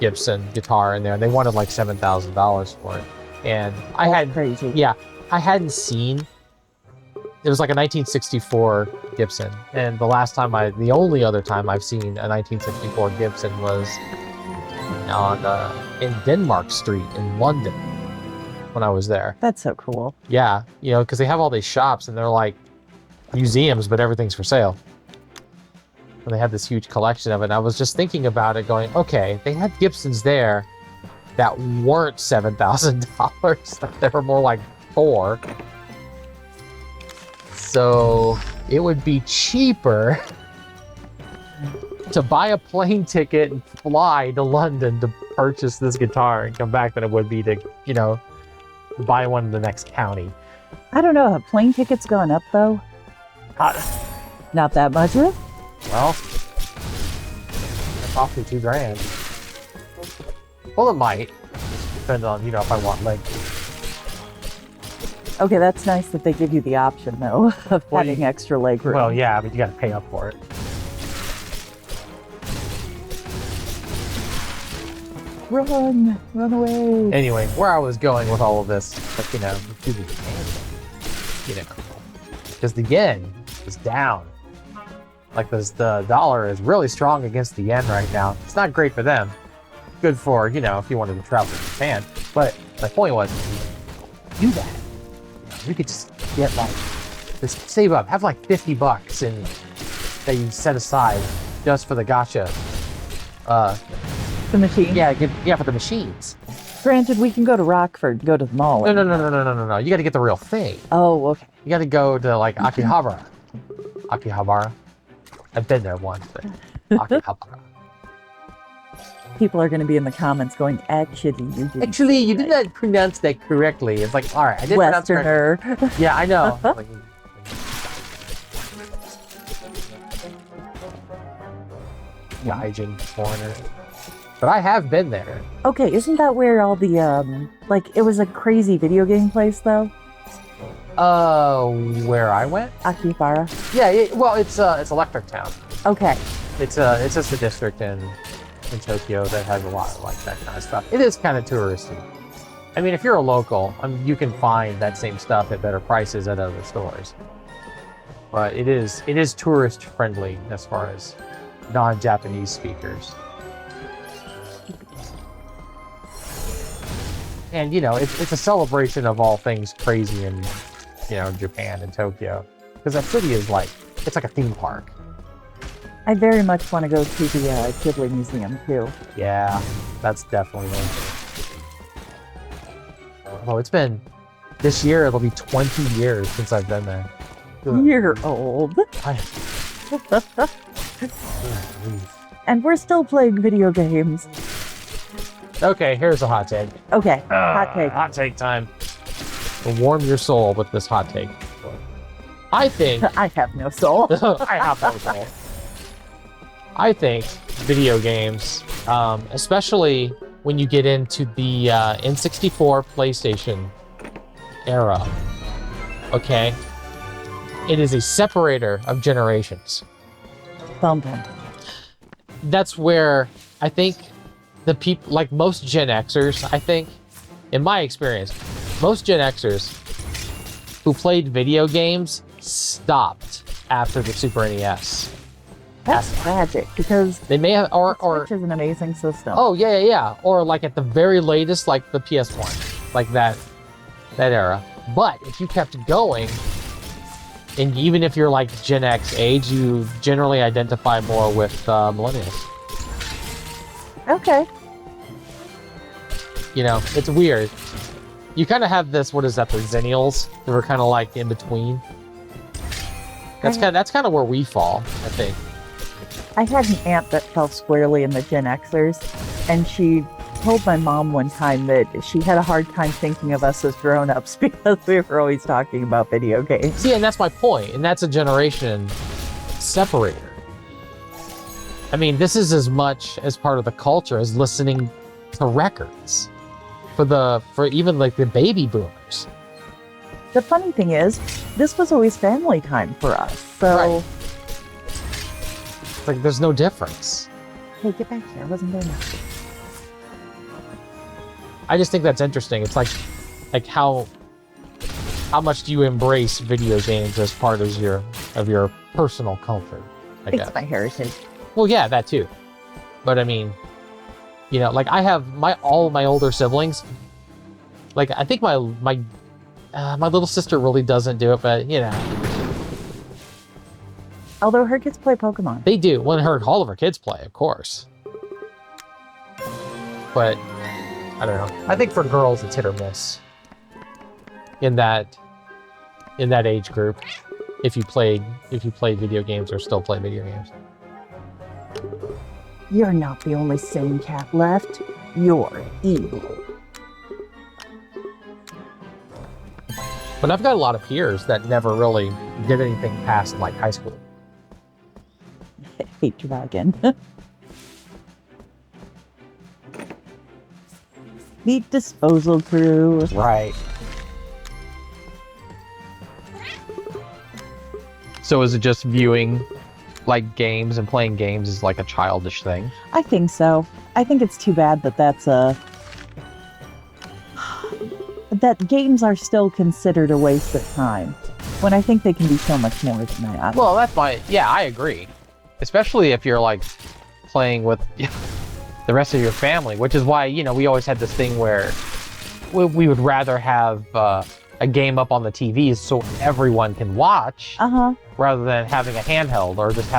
S1: Gibson guitar in there, and they wanted like $7,000 for it. And I had
S2: Crazy.
S1: yeah, I hadn't seen. It was like a 1964 Gibson, and the only other time I've seen a 1964 Gibson was on in Denmark Street in London when I was there.
S2: That's so cool.
S1: Yeah, you know, because they have all these shops and they're like museums, but everything's for sale. And they had this huge collection of it. And I was just thinking about it, going, okay, they had Gibsons there that weren't $7,000. They were more like $4,000. So it would be cheaper to buy a plane ticket and fly to London to purchase this guitar and come back than it would be to, you know, buy one in the next county.
S2: I don't know. Have plane tickets gone up though? Not that much, huh?
S1: Well, it cost me $2,000. Well, it might. Depends on, you know, if I want legs.
S2: Okay, that's nice that they give you the option though of having extra leg room.
S1: Well, yeah, but you got to pay up for it.
S2: Run away.
S1: Anyway, where I was going with all of this, like, you know, to the yen, you know, because the yen is down. Like the dollar is really strong against the yen right now. It's not great for them. Good for, you know, if you wanted to travel to Japan. But my point was, do that. You could just get like, just save up, have like $50 and that you set aside just for the gacha.
S2: The machine.
S1: Yeah, for the machines.
S2: Granted, we can go to Rockford, go to the mall.
S1: No. You got to get the real thing.
S2: Oh, okay.
S1: You got to go to like Akihabara. Akihabara. I've been there once, but Akihabara.
S2: People are going to be in the comments going, actually,
S1: you did not pronounce that correctly. It's like, all right, I did pronounce it
S2: Westerner.
S1: Yeah, I know. Like, Gaijin foreigner. But I have been there.
S2: Okay, isn't that where all the, like, it was a crazy video game place, though?
S1: Where I went?
S2: Akihabara?
S1: Yeah, well, it's Electric Town.
S2: Okay.
S1: It's just a district in Tokyo that has a lot of like that kind of stuff. It is kind of touristy. I mean, if you're a local, you can find that same stuff at better prices at other stores. But it is tourist friendly as far as non-Japanese speakers. And you know, it's a celebration of all things crazy in, you know, Japan and Tokyo, because that city is like, it's like a theme park.
S2: I very much want to go to the Ghibli Museum, too.
S1: Yeah, that's definitely one thing. Oh, it's been, this year it'll be 20 years since I've been there.
S2: You're old. And we're still playing video games.
S1: Okay, here's a hot take.
S2: Okay, hot take.
S1: Hot take time. We'll warm your soul with this hot take. I think...
S2: I have no soul.
S1: I have no soul. I think video games, especially when you get into the N64 PlayStation era, okay, it is a separator of generations.
S2: Bum bum.
S1: That's where I think the people, like most Gen Xers, I think, in my experience, most Gen Xers who played video games stopped after the Super NES.
S2: That's tragic, because
S1: they may have, or
S2: Switch is an amazing system.
S1: Oh yeah. Or like at the very latest, like the PS1, like that era. But if you kept going, and even if you're like Gen X age, you generally identify more with millennials.
S2: Okay.
S1: You know, it's weird. You kind of have this, what is that, the Zennials, that are kind of like in between. That's kind of where we fall, I think.
S2: I had an aunt that fell squarely in the Gen Xers, and she told my mom one time that she had a hard time thinking of us as grown-ups because we were always talking about video games.
S1: See, and that's my point, and that's a generation separator. I mean, this is as much as part of the culture as listening to records for even like the baby boomers.
S2: The funny thing is, this was always family time for us, so...
S1: Right. Like, there's no difference.
S2: Hey, get back here. I wasn't there now.
S1: I just think that's interesting. It's like how how much do you embrace video games as part of your personal comfort? I guess.
S2: It's my heritage.
S1: Well, yeah, that too. But I mean, you know, like I have all of my older siblings. Like I think my little sister really doesn't do it, but you know,
S2: Although her kids play Pokemon.
S1: they do. When all of her kids play, of course. But I don't know. I think for girls, it's hit or miss. In that age group, if you played video games or still play video games.
S2: You're not the only sane cat left. You're evil.
S1: But I've got a lot of peers that never really did anything past like high school.
S2: Hate dragon. Meet disposal crew.
S1: Right. So is it just viewing like games and playing games is like a childish thing?
S2: I think so. I think it's too bad that that games are still considered a waste of time, when I think they can be so much more than that.
S1: Well, yeah, I agree. Especially if you're like playing with the rest of your family, which is why, you know, we always had this thing where we would rather have a game up on the TVs so everyone can watch, rather than having a handheld or just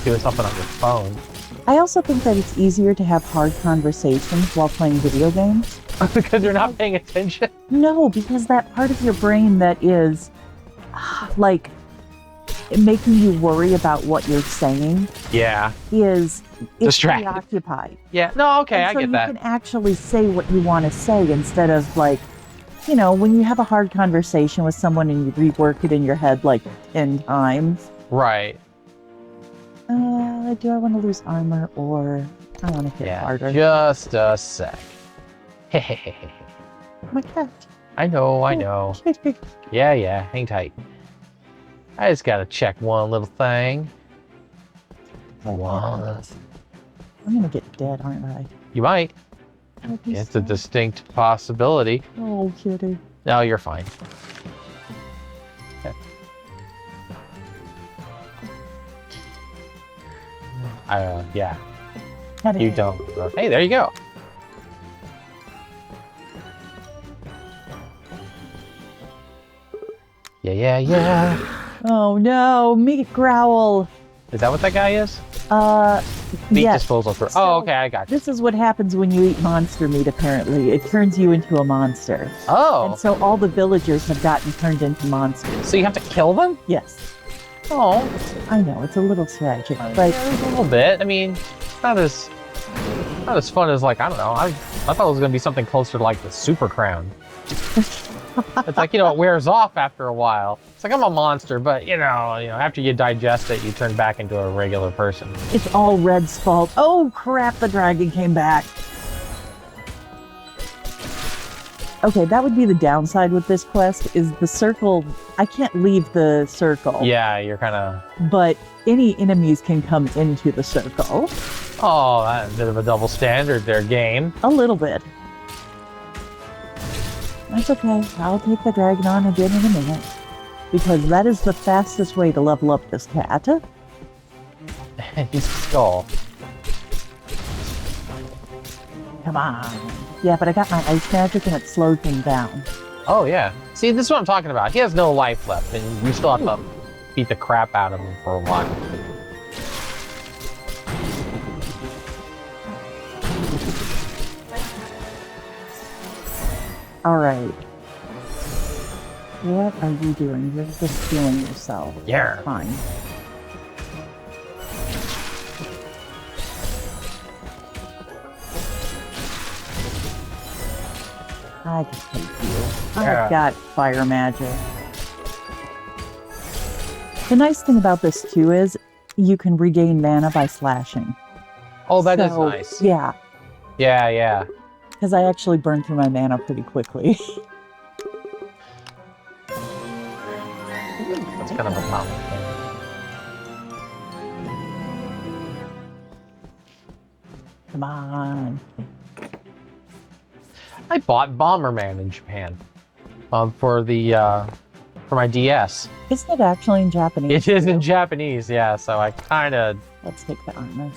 S1: doing something on your phone.
S2: I also think that it's easier to have hard conversations while playing video games.
S1: Because you're not paying attention?
S2: No, because that part of your brain that is like making you worry about what you're saying is
S1: distracted.
S2: Preoccupied.
S1: Yeah, no, okay, I get that.
S2: So you can actually say what you want to say instead of like, you know, when you have a hard conversation with someone and you rework it in your head like 10 times.
S1: Right.
S2: Do I want to lose armor or I want to hit harder?
S1: Just a sec.
S2: My cat.
S1: I know. Yeah, hang tight. I just gotta check one little thing.
S2: I'm gonna get dead, aren't I?
S1: You might.
S2: I'd be
S1: It's a
S2: sad.
S1: distinct possibility.
S2: Oh, kitty.
S1: No, you're fine. Okay. Yeah. You don't. Hey, there you go. Yeah.
S2: Oh no, meat growl.
S1: Is that what that guy is? Meat
S2: Yes.
S1: disposal for.
S2: So,
S1: Oh, okay, I got you.
S2: This is what happens when you eat monster meat, apparently. It turns you into a monster.
S1: Oh,
S2: And so all the villagers have gotten turned into monsters.
S1: so you have to kill them?
S2: Yes.
S1: Oh,
S2: I know, it's a little tragic,
S1: yeah,
S2: but
S1: a little bit. I mean, not as fun as like, I don't know. I thought it was gonna be something closer to like the Super Crown. It's like, you know, it wears off after a while. It's like I'm a monster, but you know, after you digest it, you turn back into a regular person.
S2: it's all Red's fault. Oh crap, the dragon came back. Okay, that would be the downside with this quest, is the circle. I can't leave the circle.
S1: Yeah, you're kind of.
S2: But any enemies can come into the circle.
S1: Oh, that's a bit of a double standard there, game.
S2: A little bit. That's okay. I'll take the dragon on again in a minute. Because that is the fastest way to level up this cat.
S1: His skull.
S2: Come on. Yeah, but I got my ice magic and it slowed him down.
S1: Oh yeah. See, this is what I'm talking about. He has no life left, and you still have to beat the crap out of him for a while.
S2: All right. What are you doing? You're just healing yourself.
S1: Yeah.
S2: Fine. I can take you.
S1: Yeah.
S2: I've got fire magic. The nice thing about this too is you can regain mana by slashing.
S1: Oh, that is
S2: So,
S1: nice.
S2: Yeah,
S1: Yeah.
S2: because I actually burned through my mana pretty quickly.
S1: That's kind of a common thing.
S2: Come on.
S1: I bought Bomberman in Japan. for my DS.
S2: Isn't it actually in Japanese?
S1: It is in Japanese, yeah. So I kind of.
S2: Let's take the armor.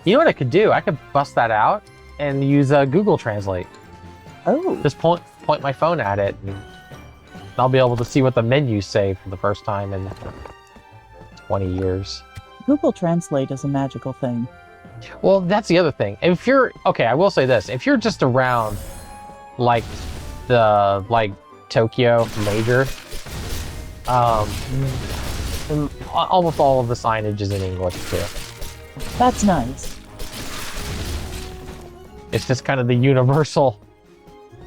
S1: You know what I could do? I could bust that out and use Google Translate.
S2: Oh.
S1: Just point my phone at it, and I'll be able to see what the menus say for the first time in 20 years.
S2: Google Translate is a magical thing.
S1: Well, that's the other thing. If you're okay, I will say this: if you're just around, like Tokyo major, almost all of the signage is in English too.
S2: That's nice.
S1: It's just kind of the universal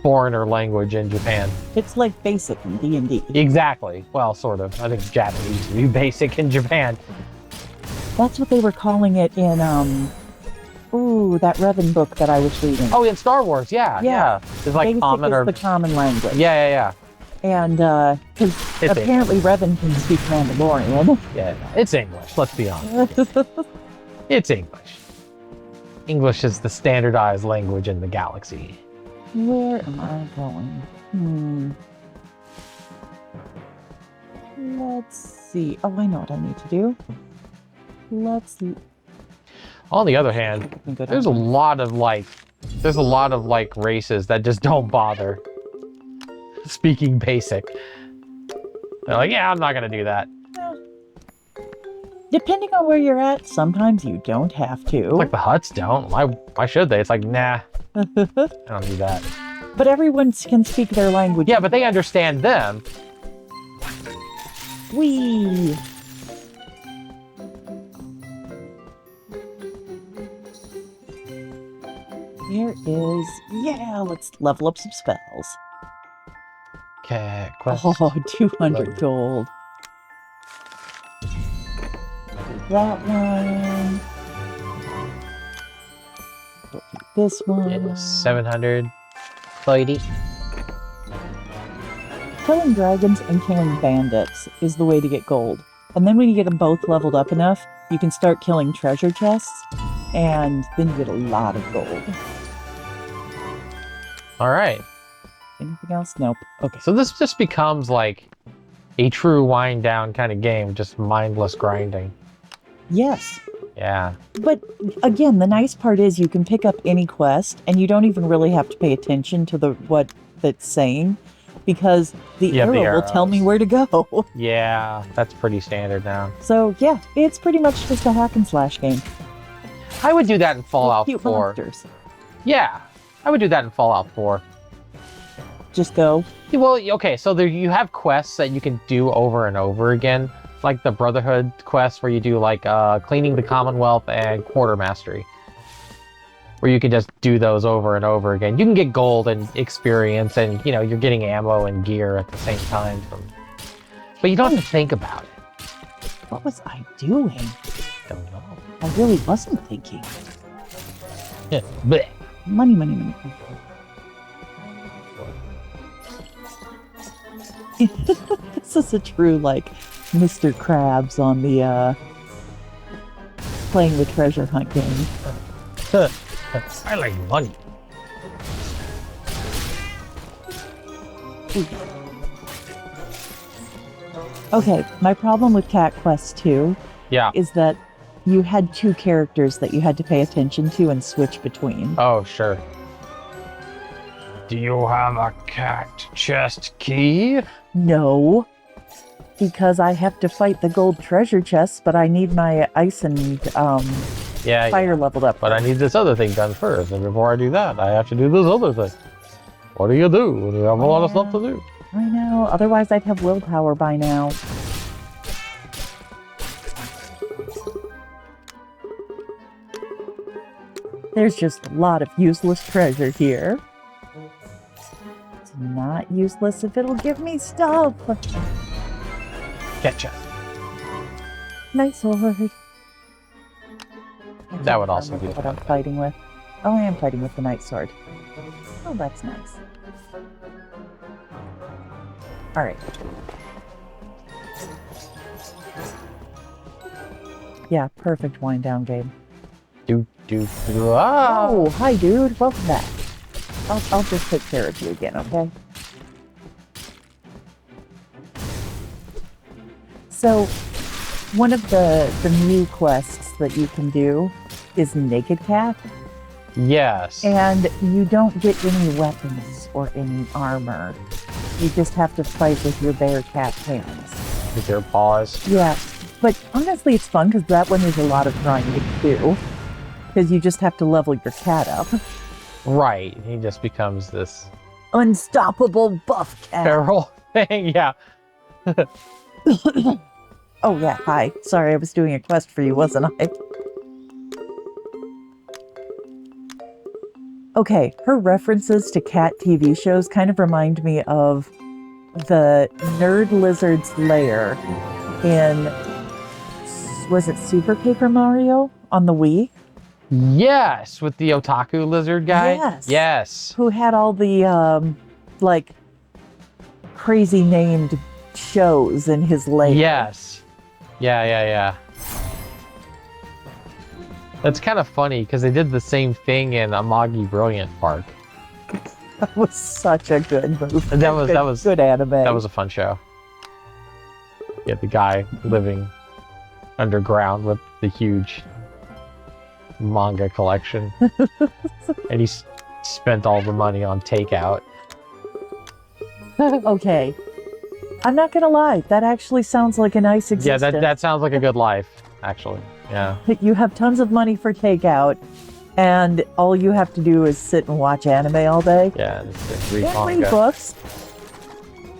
S1: foreigner language in Japan.
S2: It's like basic in D&D.
S1: Exactly. Well, sort of. I think Japanese would be basic in Japan.
S2: That's what they were calling it in, that Revan book that I was reading.
S1: Oh, in Star Wars, yeah. It's like
S2: basic
S1: common
S2: is the common language.
S1: Yeah.
S2: And, because apparently Revan can speak Mandalorian.
S1: Yeah, it's English, let's be honest. It's English. English is the standardized language in the galaxy.
S2: Where am I going? Let's see. Oh, I know what I need to do. Let's see.
S1: On the other hand, there's a lot of races that just don't bother speaking basic. They're like, yeah, I'm not gonna do that.
S2: Depending on where you're at, sometimes you don't have to.
S1: Like the Hutts don't. Why should they? It's like, nah, I don't do that.
S2: But everyone can speak their language.
S1: Yeah, but they understand them.
S2: Whee! Here is... Yeah, let's level up some spells.
S1: Okay, quest.
S2: Oh, 200 gold. That one. This one.
S1: Yeah, 700. 30.
S2: Killing dragons and killing bandits is the way to get gold. And then when you get them both leveled up enough, you can start killing treasure chests, and then you get a lot of gold.
S1: All right.
S2: Anything else? Nope. Okay.
S1: So this just becomes like a true wind down kind of game, just mindless grinding.
S2: Yes.
S1: Yeah.
S2: But again, the nice part is you can pick up any quest, and you don't even really have to pay attention to what that's saying, because the arrow will tell me where to go.
S1: Yeah, that's pretty standard now.
S2: So yeah, it's pretty much just a hack and slash game.
S1: I would do that in Fallout 4.
S2: Monsters.
S1: Yeah, I would do that in Fallout 4.
S2: Just go.
S1: Well, okay, so there you have quests that you can do over and over again, like the Brotherhood quest where you do like cleaning the Commonwealth and quarter mastery, where you can just do those over and over again. You can get gold and experience, and you know you're getting ammo and gear at the same time. But you don't have to think about it.
S2: What was I doing?
S1: Don't know.
S2: I really wasn't thinking.
S1: Yeah. Blech.
S2: Money, money, money. This is a true, like, Mr. Krabs on the, playing the treasure hunt game.
S1: I like money.
S2: Okay, my problem with Cat Quest 2 is that you had two characters that you had to pay attention to and switch between.
S1: Oh, sure. Do you have a cat chest key?
S2: No, because I have to fight the gold treasure chests, but I need my ice and fire leveled up.
S1: But I need this other thing done first, and before I do that, I have to do this other thing. What do you do when you have a lot of stuff to do?
S2: I know, otherwise I'd have willpower by now. There's just a lot of useless treasure here. It's not useless if it'll give me stuff.
S1: Getcha.
S2: Nice sword.
S1: That would also be
S2: what I'm fighting with. Oh, I am fighting with the Nite sword. Oh, that's nice. All right. Yeah, perfect wind down game.
S1: Ah.
S2: Oh, hi, dude. Welcome back. I'll just take care of you again, okay? So, one of the new quests that you can do is Naked Cat,
S1: Yes.
S2: and you don't get any weapons or any armor. You just have to fight with your bear cat hands.
S1: With their paws.
S2: Yeah, but honestly, it's fun because that one is a lot of grinding too. Because you just have to level your cat up.
S1: Right. He just becomes this
S2: Unstoppable buff cat.
S1: feral thing. Yeah.
S2: Oh yeah, hi. Sorry, I was doing a quest for you, wasn't I? Okay, her references to cat TV shows kind of remind me of the Nerd Lizard's lair in, was it Super Paper Mario on the Wii?
S1: Yes. With the otaku lizard guy.
S2: Yes.
S1: Yes.
S2: Who had all the, like, crazy named shows in his lair.
S1: Yes. Yeah. That's kind of funny because they did the same thing in Amagi Brilliant Park.
S2: That was such a good movie.
S1: That was
S2: good anime.
S1: That was a fun show. Yeah, the guy living underground with the huge manga collection, and he spent all the money on takeout.
S2: Okay. I'm not gonna lie, that actually sounds like a nice existence.
S1: Yeah, that sounds like a good life, actually. Yeah.
S2: You have tons of money for takeout, and all you have to do is sit and watch anime all day.
S1: Yeah, just read
S2: And read
S1: manga.
S2: books.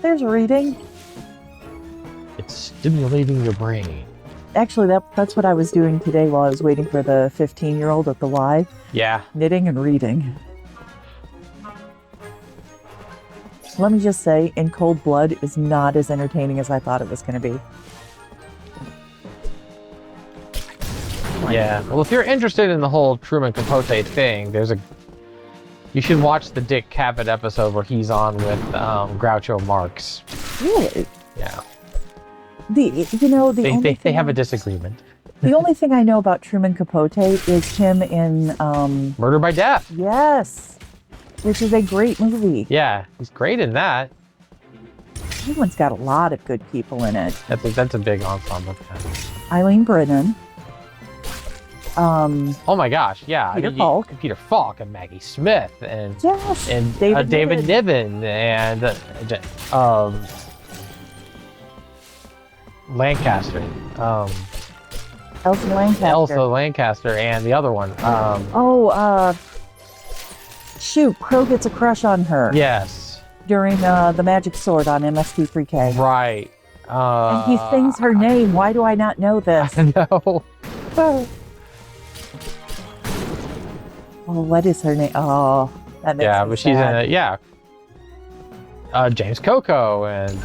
S2: There's reading.
S1: It's stimulating your brain.
S2: Actually, that's what I was doing today while I was waiting for the 15-year-old at the Y.
S1: Yeah.
S2: Knitting and reading. Let me just say, In Cold Blood is not as entertaining as I thought it was going to be.
S1: Yeah. Well, if you're interested in the whole Truman Capote thing, you should watch the Dick Cavett episode where he's on with Groucho Marx.
S2: Really?
S1: Yeah.
S2: They
S1: have a disagreement.
S2: The only thing I know about Truman Capote is him in
S1: Murder by Death.
S2: Yes, which is a great movie.
S1: Yeah, he's great in that.
S2: That one's got a lot of good people in it.
S1: That's a big ensemble.
S2: Eileen Brennan.
S1: Oh my gosh, yeah.
S2: Peter Falk.
S1: Peter Falk and Maggie Smith and
S2: Yes.
S1: and
S2: David
S1: Niven and Lancaster.
S2: Elsa
S1: Lancaster and the other one.
S2: Shoot, Crow gets a crush on her.
S1: Yes.
S2: During the Magic Sword on MST3K.
S1: Right.
S2: And he sings her name. Why do I not know this?
S1: No.
S2: Oh, what is her name? Oh, that makes
S1: Yeah,
S2: me
S1: but she's in
S2: sad.
S1: it. Yeah. James Coco and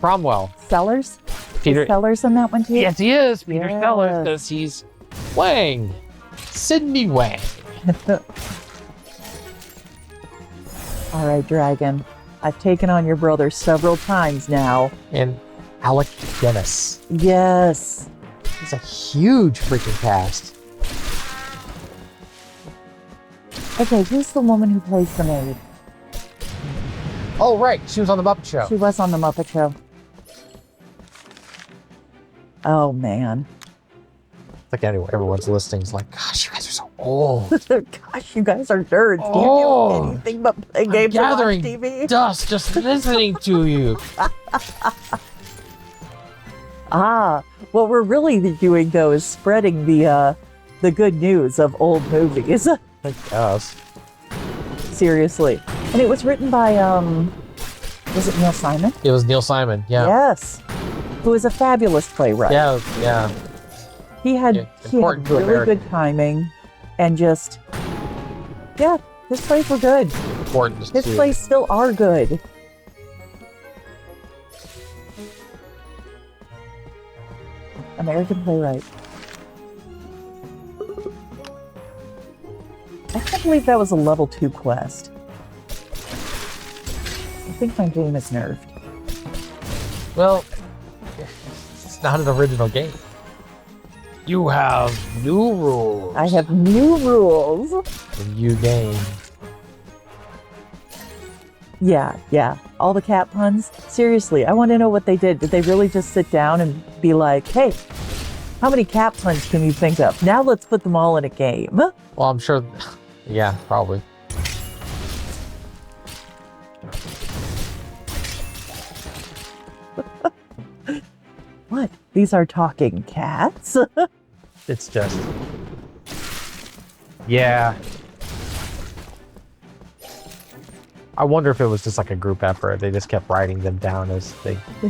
S1: Cromwell.
S2: Sellers?
S1: Peter
S2: Is Sellers in that one too?
S1: Yes, he is. Peter
S2: Yes.
S1: Sellers, because he's Wang. Sidney Wang.
S2: All right, Dragon. I've taken on your brother several times now.
S1: And Alec Guinness.
S2: Yes.
S1: It's a huge freaking cast.
S2: Okay, who's the woman who plays the maid?
S1: Oh, right. She was on The Muppet Show.
S2: She was on The Muppet Show. Oh, man.
S1: It's like everyone's listening is like, gosh, you guys are so old.
S2: Gosh, you guys are nerds. Do you
S1: Oh.
S2: do anything but play games and watch
S1: Gathering
S2: TV?
S1: dust just listening to you.
S2: What we're really doing, though, is spreading the good news of old movies.
S1: I guess.
S2: Seriously. And it was written by, was it Neil Simon?
S1: It was Neil Simon, yeah.
S2: Yes. Who is a fabulous playwright.
S1: Yeah.
S2: He had
S1: important to
S2: really
S1: America.
S2: good timing and just, yeah, his plays were good.
S1: Important
S2: His
S1: to
S2: plays still are good. American playwright. I can't believe that was a level 2 quest. I think my game is nerfed.
S1: Well, it's not an original game. You have new rules.
S2: I have new rules.
S1: A new game.
S2: Yeah. All the cat puns. Seriously, I want to know what they did. Did they really just sit down and be like, hey, how many cat puns can you think of? Now let's put them all in a game.
S1: Well, I'm sure. Yeah, probably.
S2: What? These are talking cats?
S1: It's just. Yeah. I wonder if it was just like a group effort. They just kept writing them down as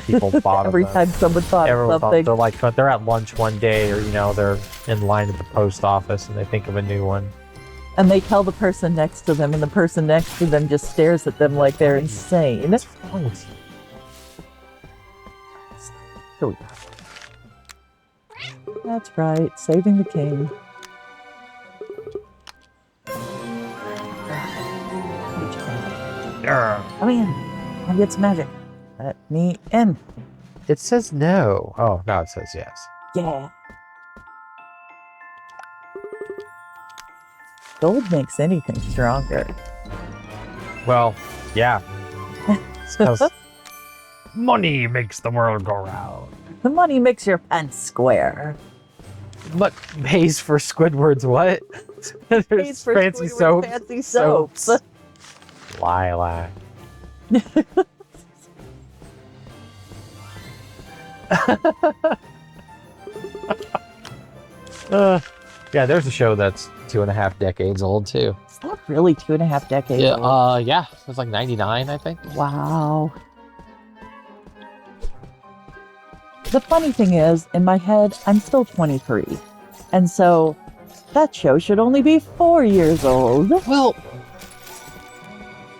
S1: people thought
S2: Every
S1: of them.
S2: time someone thought of
S1: Everyone
S2: something.
S1: they're like, they're at lunch one day, or they're in line at the post office, and they think of a new one.
S2: And they tell the person next to them, and the person next to them just stares at them like they're insane.
S1: What's wrong with you? Here we go.
S2: That's right, saving the king. Come in. Come get some magic. Let me in.
S1: It says no. Oh, no, it says yes.
S2: Yeah. Gold makes anything stronger.
S1: Well, yeah. It's because money makes the world go round.
S2: The money makes your pants square.
S1: But pays for Squidward's what? There's
S2: Pays for
S1: fancy
S2: Squidward's
S1: soaps.
S2: Fancy soaps.
S1: Lilac. Yeah, there's a show that's 2.5 decades old too.
S2: It's not really 2.5 decades
S1: Yeah,
S2: old.
S1: yeah, it was like 99, I think.
S2: Wow. The funny thing is, in my head, I'm still 23. And so that show should only be 4 years old.
S1: Well,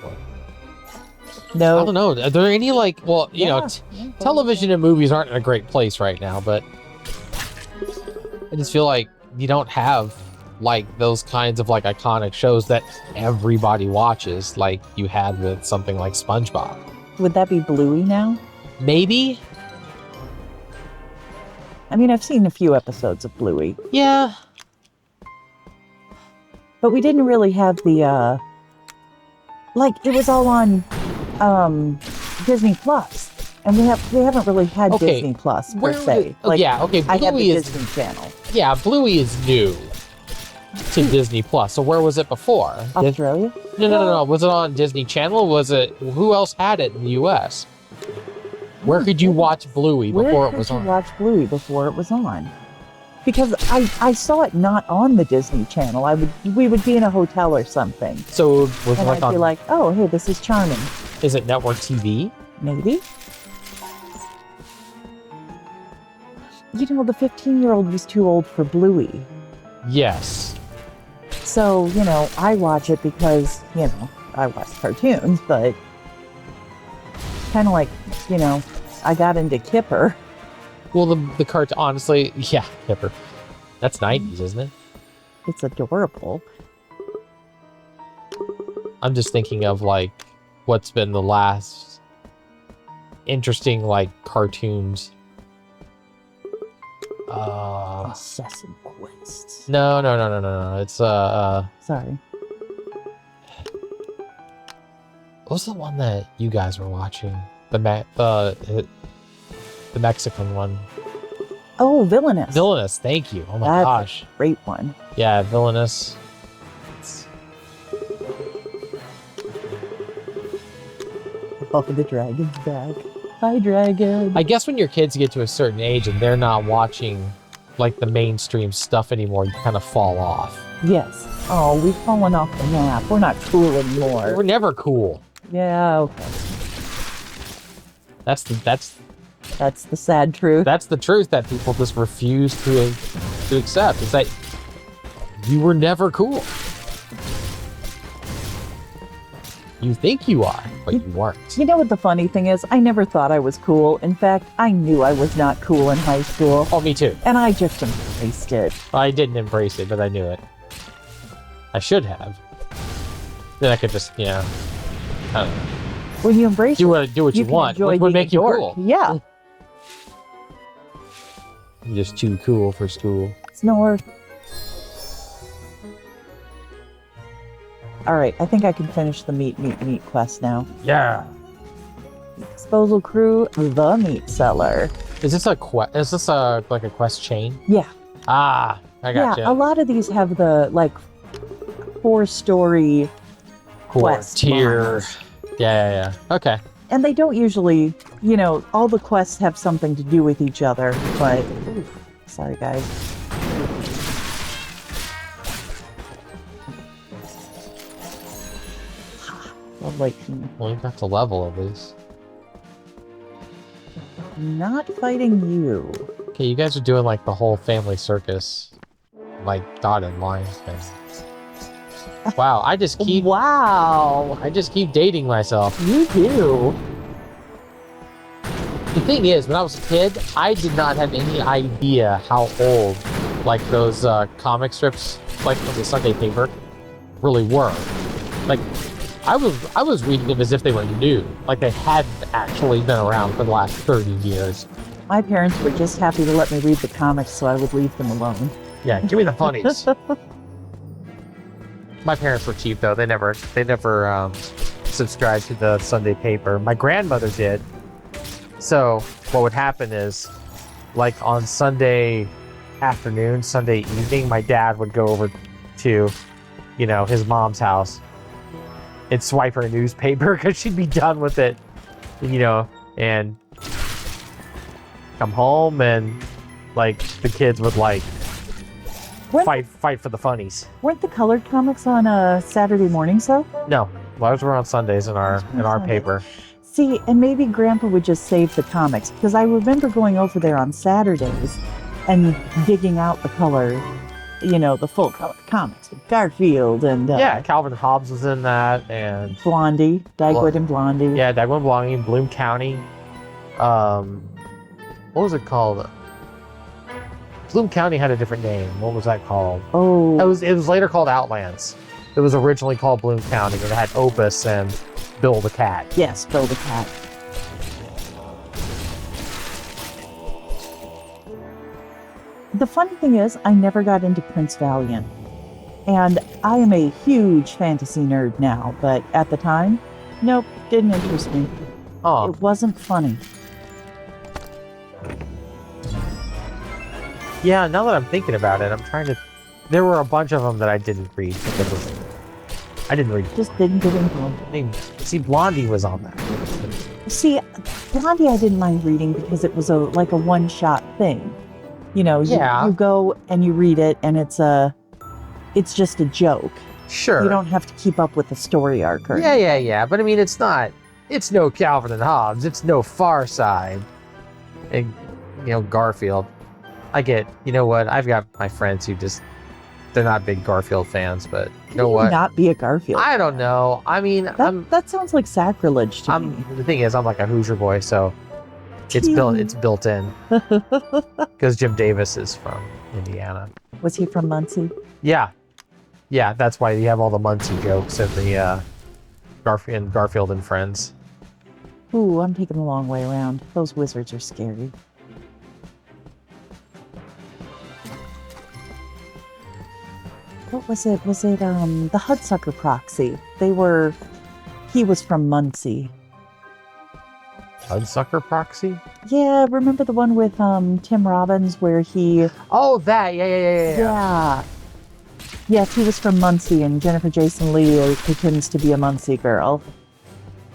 S1: I
S2: No.
S1: don't know. Are there any television and movies aren't in a great place right now, but I just feel like you don't have like those kinds of like iconic shows that everybody watches like you had with something like SpongeBob.
S2: Would that be Bluey now?
S1: Maybe?
S2: I mean, I've seen a few episodes of Bluey,
S1: Yeah.
S2: but we didn't really have the, it was all on, Disney Plus. And we haven't really had
S1: Okay.
S2: Disney Plus per se.
S1: yeah, okay,
S2: I had the
S1: Bluey is
S2: Disney Channel.
S1: Yeah, Bluey is new to Disney Plus. So where was it before?
S2: Australia?
S1: No. Was it on Disney Channel? Who else had it in the US? Where could you watch Bluey before it was on?
S2: Where could you watch Bluey before it was on? Because I saw it not on the Disney Channel. We would be in a hotel or something.
S1: So was it
S2: And
S1: like
S2: I'd be
S1: on,
S2: like, oh, hey, this is charming.
S1: is it network TV?
S2: Maybe. The 15-year-old was too old for Bluey.
S1: Yes.
S2: So, I watch it because, I watch cartoons, but kind of like, I got into Kipper.
S1: Well, the cartoon, honestly, yeah, Kipper. That's 90s, isn't it?
S2: It's adorable.
S1: I'm just thinking of like what's been the last interesting like cartoons.
S2: Sesame Quest.
S1: No. It's
S2: Sorry.
S1: what was the one that you guys were watching? The Mexican one.
S2: Oh, Villainous.
S1: Villainous, thank you. Oh my
S2: That's
S1: gosh.
S2: a great one.
S1: Yeah, Villainous.
S2: Oh, the dragon's back. Hi, dragon.
S1: I guess when your kids get to a certain age and they're not watching like the mainstream stuff anymore, you kind of fall off.
S2: Yes. Oh, we've fallen off the map. We're not cool anymore.
S1: We're never cool.
S2: Yeah, okay.
S1: That's the
S2: sad truth.
S1: That's the truth that people just refuse to accept. Is that you were never cool. You think you are, but you weren't.
S2: You know what the funny thing is? I never thought I was cool. In fact, I knew I was not cool in high school.
S1: Oh, me too.
S2: And I just embraced it.
S1: I didn't embrace it, but I knew it. I should have. Then I could just, I don't know.
S2: When you embrace
S1: Do
S2: it,
S1: what you
S2: can
S1: want.
S2: enjoy
S1: What would
S2: being
S1: make you
S2: a dork.
S1: cool?
S2: Yeah.
S1: You're just too cool for school.
S2: Snore. All right, I think I can finish the meat quest now.
S1: Yeah.
S2: Disposal crew, the meat seller.
S1: Is this a quest? Is this a like a quest chain?
S2: Yeah.
S1: Ah, I got
S2: Yeah, a lot of these have the like 4-story quest
S1: tier.
S2: lines.
S1: Yeah. Okay.
S2: And they don't usually, all the quests have something to do with each other, but sorry guys. Lovely.
S1: Well, you got to level at least.
S2: Not fighting you.
S1: Okay, you guys are doing like the whole family circus, like dotted line thing. Wow, I just keep dating myself.
S2: You do.
S1: The thing is, when I was a kid, I did not have any idea how old, like those comic strips, like from the Sunday paper, really were. Like, I was reading them as if they were new, like they hadn't actually been around for the last 30 years.
S2: My parents were just happy to let me read the comics, so I would leave them alone.
S1: Yeah, give me the funnies. My parents were cheap though. They never subscribed to the Sunday paper. My grandmother did. So what would happen is, like on Sunday afternoon, Sunday evening, my dad would go over to, his mom's house and swipe her newspaper because she'd be done with it, and come home and like the kids would like fight for the funnies.
S2: Weren't the colored comics on Saturday mornings though?
S1: No, those were on Sundays in our paper.
S2: See, and maybe Grandpa would just save the comics, because I remember going over there on Saturdays and digging out the color, the full color comics with Garfield and
S1: yeah, Calvin Hobbes was in that, and
S2: Blondie, Dagwood and Blondie.
S1: Yeah, Dagwood and Blondie, Bloom County. What was it called? Bloom County had a different name. What was that called?
S2: Oh,
S1: it was later called Outlands. It was originally called Bloom County, and it had Opus and Bill the Cat.
S2: Yes, Bill the Cat. The funny thing is, I never got into Prince Valiant. And I am a huge fantasy nerd now, but at the time, nope, didn't interest me.
S1: Oh.
S2: It wasn't funny.
S1: Yeah, now that I'm thinking about it, there were a bunch of them that I didn't read. I didn't read.
S2: Just didn't get into them.
S1: See, Blondie was on that.
S2: See, Blondie I didn't mind reading because it was like a one-shot thing. You go and you read it, and it's just a joke.
S1: Sure.
S2: You don't have to keep up with the story arc.
S1: Yeah. But I mean, it's no Calvin and Hobbes. It's no Far Side. And, Garfield. I get, what? I've got my friends who they're not big Garfield fans, but you know what?
S2: Not be a Garfield.
S1: I don't know. I mean,
S2: that sounds like sacrilege to me.
S1: The thing is, I'm like a Hoosier boy, so it's built in. Because Jim Davis is from Indiana.
S2: Was he from Muncie?
S1: Yeah. That's why you have all the Muncie jokes in the Garfield and Friends.
S2: Ooh, I'm taking the long way around. Those wizards are scary. What was it? Was it the Hudsucker Proxy? He was from Muncie.
S1: Hudsucker Proxy?
S2: Yeah, remember the one with Tim Robbins where he...
S1: Oh, that, yeah.
S2: Yes, he was from Muncie, and Jennifer Jason Leigh pretends to be a Muncie girl.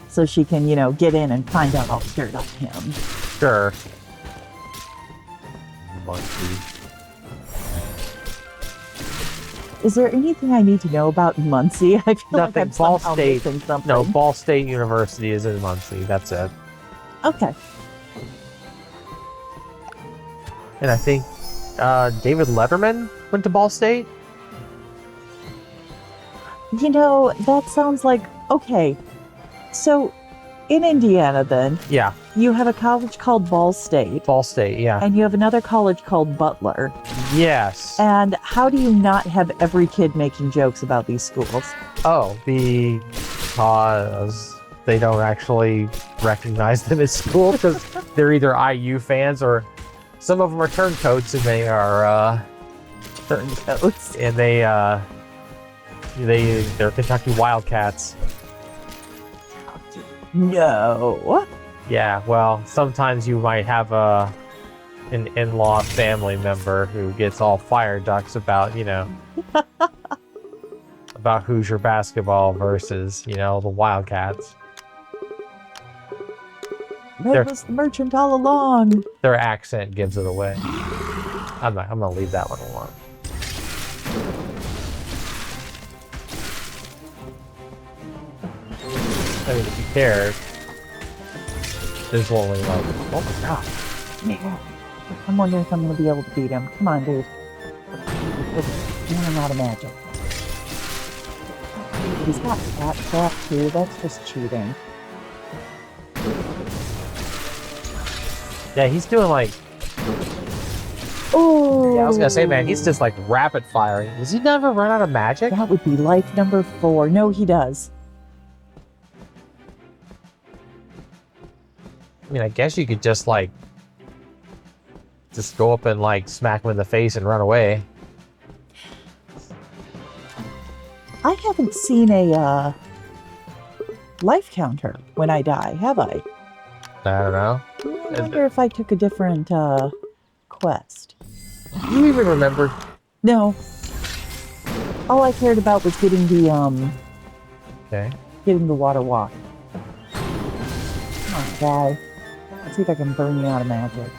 S2: So she can, get in and find out all the dirt on him.
S1: Sure. Muncie.
S2: Is there anything I need to know about Muncie? I feel
S1: Nothing.
S2: like I'm somehow missing something.
S1: No, Ball State University is in Muncie. That's it.
S2: Okay.
S1: And I think David Letterman went to Ball State.
S2: That sounds like... Okay. So, in Indiana then...
S1: Yeah.
S2: You have a college called Ball State.
S1: Ball State, yeah.
S2: And you have another college called Butler.
S1: Yes.
S2: And how do you not have every kid making jokes about these schools?
S1: Oh, because they don't actually recognize them as school, because they're either IU fans or some of them are turncoats, and they are
S2: turncoats.
S1: And they They're Kentucky Wildcats.
S2: No.
S1: Yeah, well, sometimes you might have an in-law family member who gets all fire ducks about, about Hoosier basketball versus, the Wildcats.
S2: That was the merchant all along.
S1: Their accent gives it away. I'm gonna leave that one alone. I mean, if you care, there's only like, oh my god.
S2: Yeah. I'm wondering if I'm going to be able to beat him. Come on, dude. Running out of magic. He's got that trap too. That's just cheating.
S1: Yeah, he's doing like,
S2: Oh.
S1: yeah, I was gonna say, man, he's just like rapid firing. Does he never run out of magic?
S2: That would be life number 4. No, he does.
S1: I mean, I guess you could just like, just go up and like smack him in the face and run away.
S2: I haven't seen a life counter when I die, have I?
S1: I don't know.
S2: I wonder if I took a different quest.
S1: Do you even remember?
S2: No. All I cared about was getting the
S1: Okay.
S2: getting the water walk. Come on, guy. Let's see if I can burn you out of magic.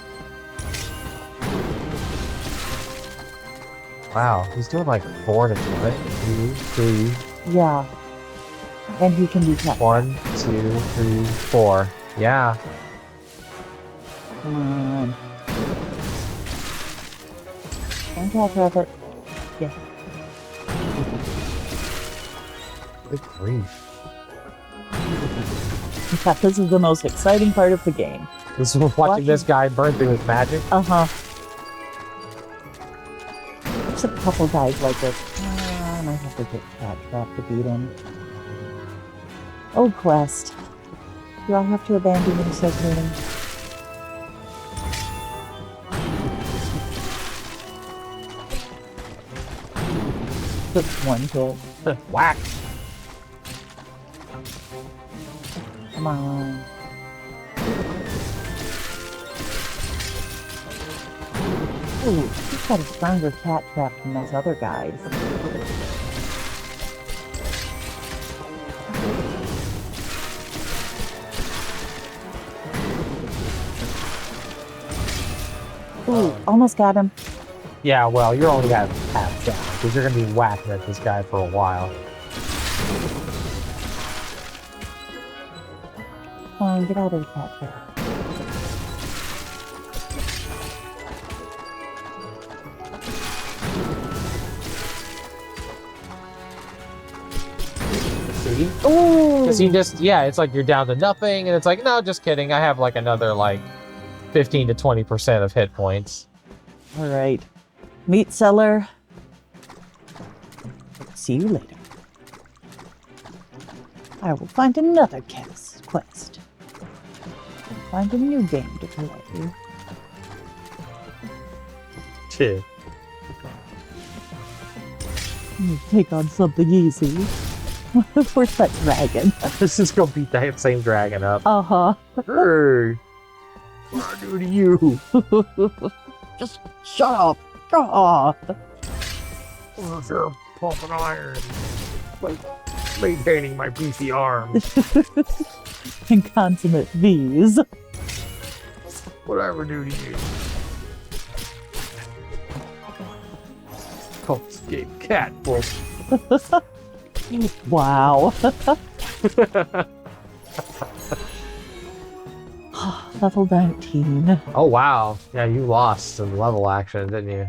S1: Wow, he's doing like 4 to 2, 3,
S2: Yeah. And he can be kept.
S1: 1, 2, 3, 4. Yeah.
S2: Come on. One tap effort. Yeah.
S1: Good grief.
S2: In fact, this is the most exciting part of the game.
S1: This is watching this guy burn through his magic.
S2: Uh-huh. There's a couple guys like this. I might have to get that trap to beat him. Oh, quest. Do I have to abandon him so soon? Just one kill.
S1: Whack.
S2: Come on. Ooh, he's got a stronger cat trap than those other guys. Ooh, almost got him.
S1: Yeah, well, you're only got half down because you're gonna be whacking at this guy for a while.
S2: Come on, get out of the cat trap.
S1: See?
S2: Ooh!
S1: Because he just, yeah, it's like you're down to nothing, and it's like, no, just kidding. I have like another like 15 to 20% of hit points.
S2: All right. Meat seller. See you later. I will find another quest. Find a new game to play.
S1: Shit.
S2: Take on something easy. Where's that dragon?
S1: This is gonna beat that same dragon up.
S2: Uh-huh.
S1: Hey, what I do to you?
S2: Just shut up. Oh.
S1: Where's your pumping iron? Like maintaining my beefy arms.
S2: And consummate these.
S1: What I ever do to you? Confiscate cat book.
S2: Wow. Level 19.
S1: Oh wow. Yeah, you lost some level action, didn't you?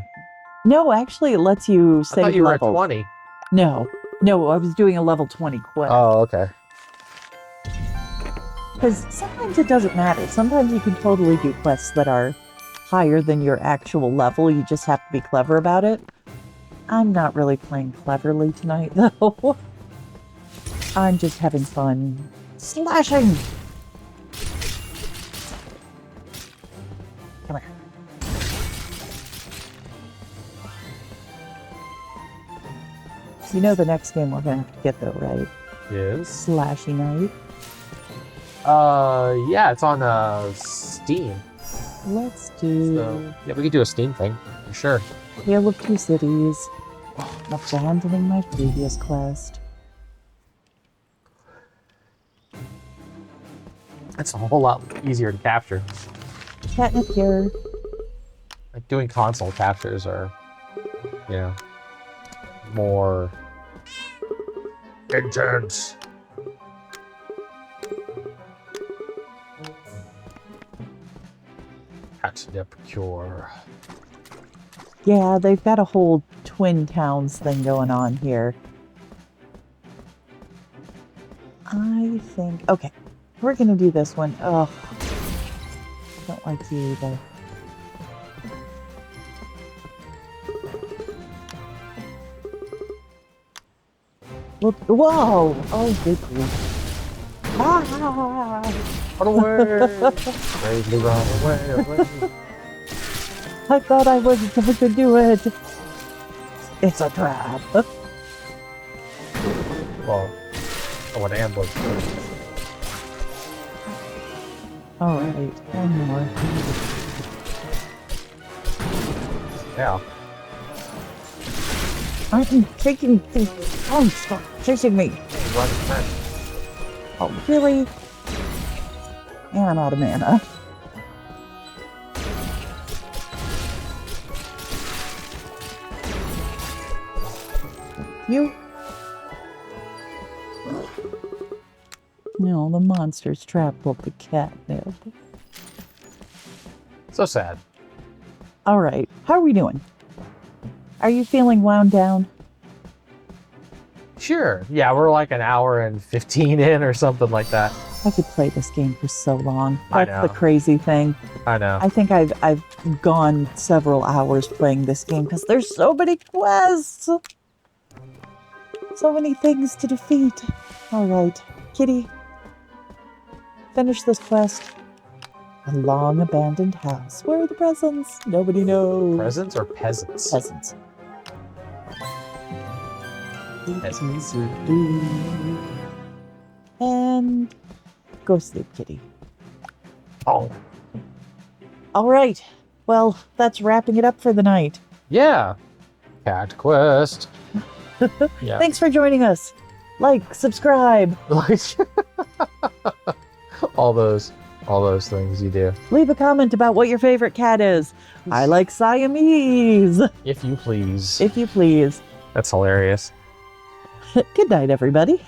S2: No, actually it lets you
S1: I
S2: save
S1: thought you were
S2: levels.
S1: at 20.
S2: No, I was doing a level 20 quest.
S1: Oh, okay.
S2: Because sometimes it doesn't matter. Sometimes you can totally do quests that are higher than your actual level. You just have to be clever about it. I'm not really playing cleverly tonight, though. I'm just having fun slashing. Come here. You know the next game we're gonna have to get though, right?
S1: Is
S2: Slashy Night.
S1: yeah, it's on Steam.
S2: Let's do
S1: So yeah, we could do a Steam thing for sure.
S2: Tale of Two Cities. Abandoning my previous quest.
S1: It's a whole lot easier to capture.
S2: Catnip here.
S1: Like doing console captures are, you know, more intense. Catnip cure.
S2: Yeah, they've got a whole Twin Towns thing going on here. I think... Okay, we're going to do this one. Ugh. Don't like you either. Whoa! Oh, good grief. Ah!
S1: Run away! Bravely run away.
S2: I thought I wasn't going to do it. It's a trap.
S1: Well, oh, an ambush.
S2: All right, one more.
S1: Yeah.
S2: I'm taking things. Oh, stop chasing me.
S1: Run, run.
S2: Oh, really? And I'm out of mana. You? No, the monster's trapped with the catnip.
S1: So sad.
S2: All right, how are we doing? Are you feeling wound down?
S1: Sure. Yeah, we're like an hour and 15 in or something like that.
S2: I could play this game for so long.
S1: I
S2: That's the
S1: know.
S2: crazy thing.
S1: I know.
S2: I think I've gone several hours playing this game because there's so many quests. So many things to defeat. All right, Kitty. Finish this quest. A long abandoned house. Where are the presents? Nobody knows.
S1: Presents or peasants?
S2: Peasants.
S1: Peasants.
S2: And go sleep, Kitty.
S1: Oh.
S2: All right. Well, that's wrapping it up for the night.
S1: Yeah. Cat quest. Yeah.
S2: Thanks for joining us. Like, subscribe,
S1: Like all those things you do.
S2: leave a comment about what your favorite cat is. I like Siamese,
S1: If you please.
S2: if you please.
S1: That's hilarious.
S2: Good night, everybody.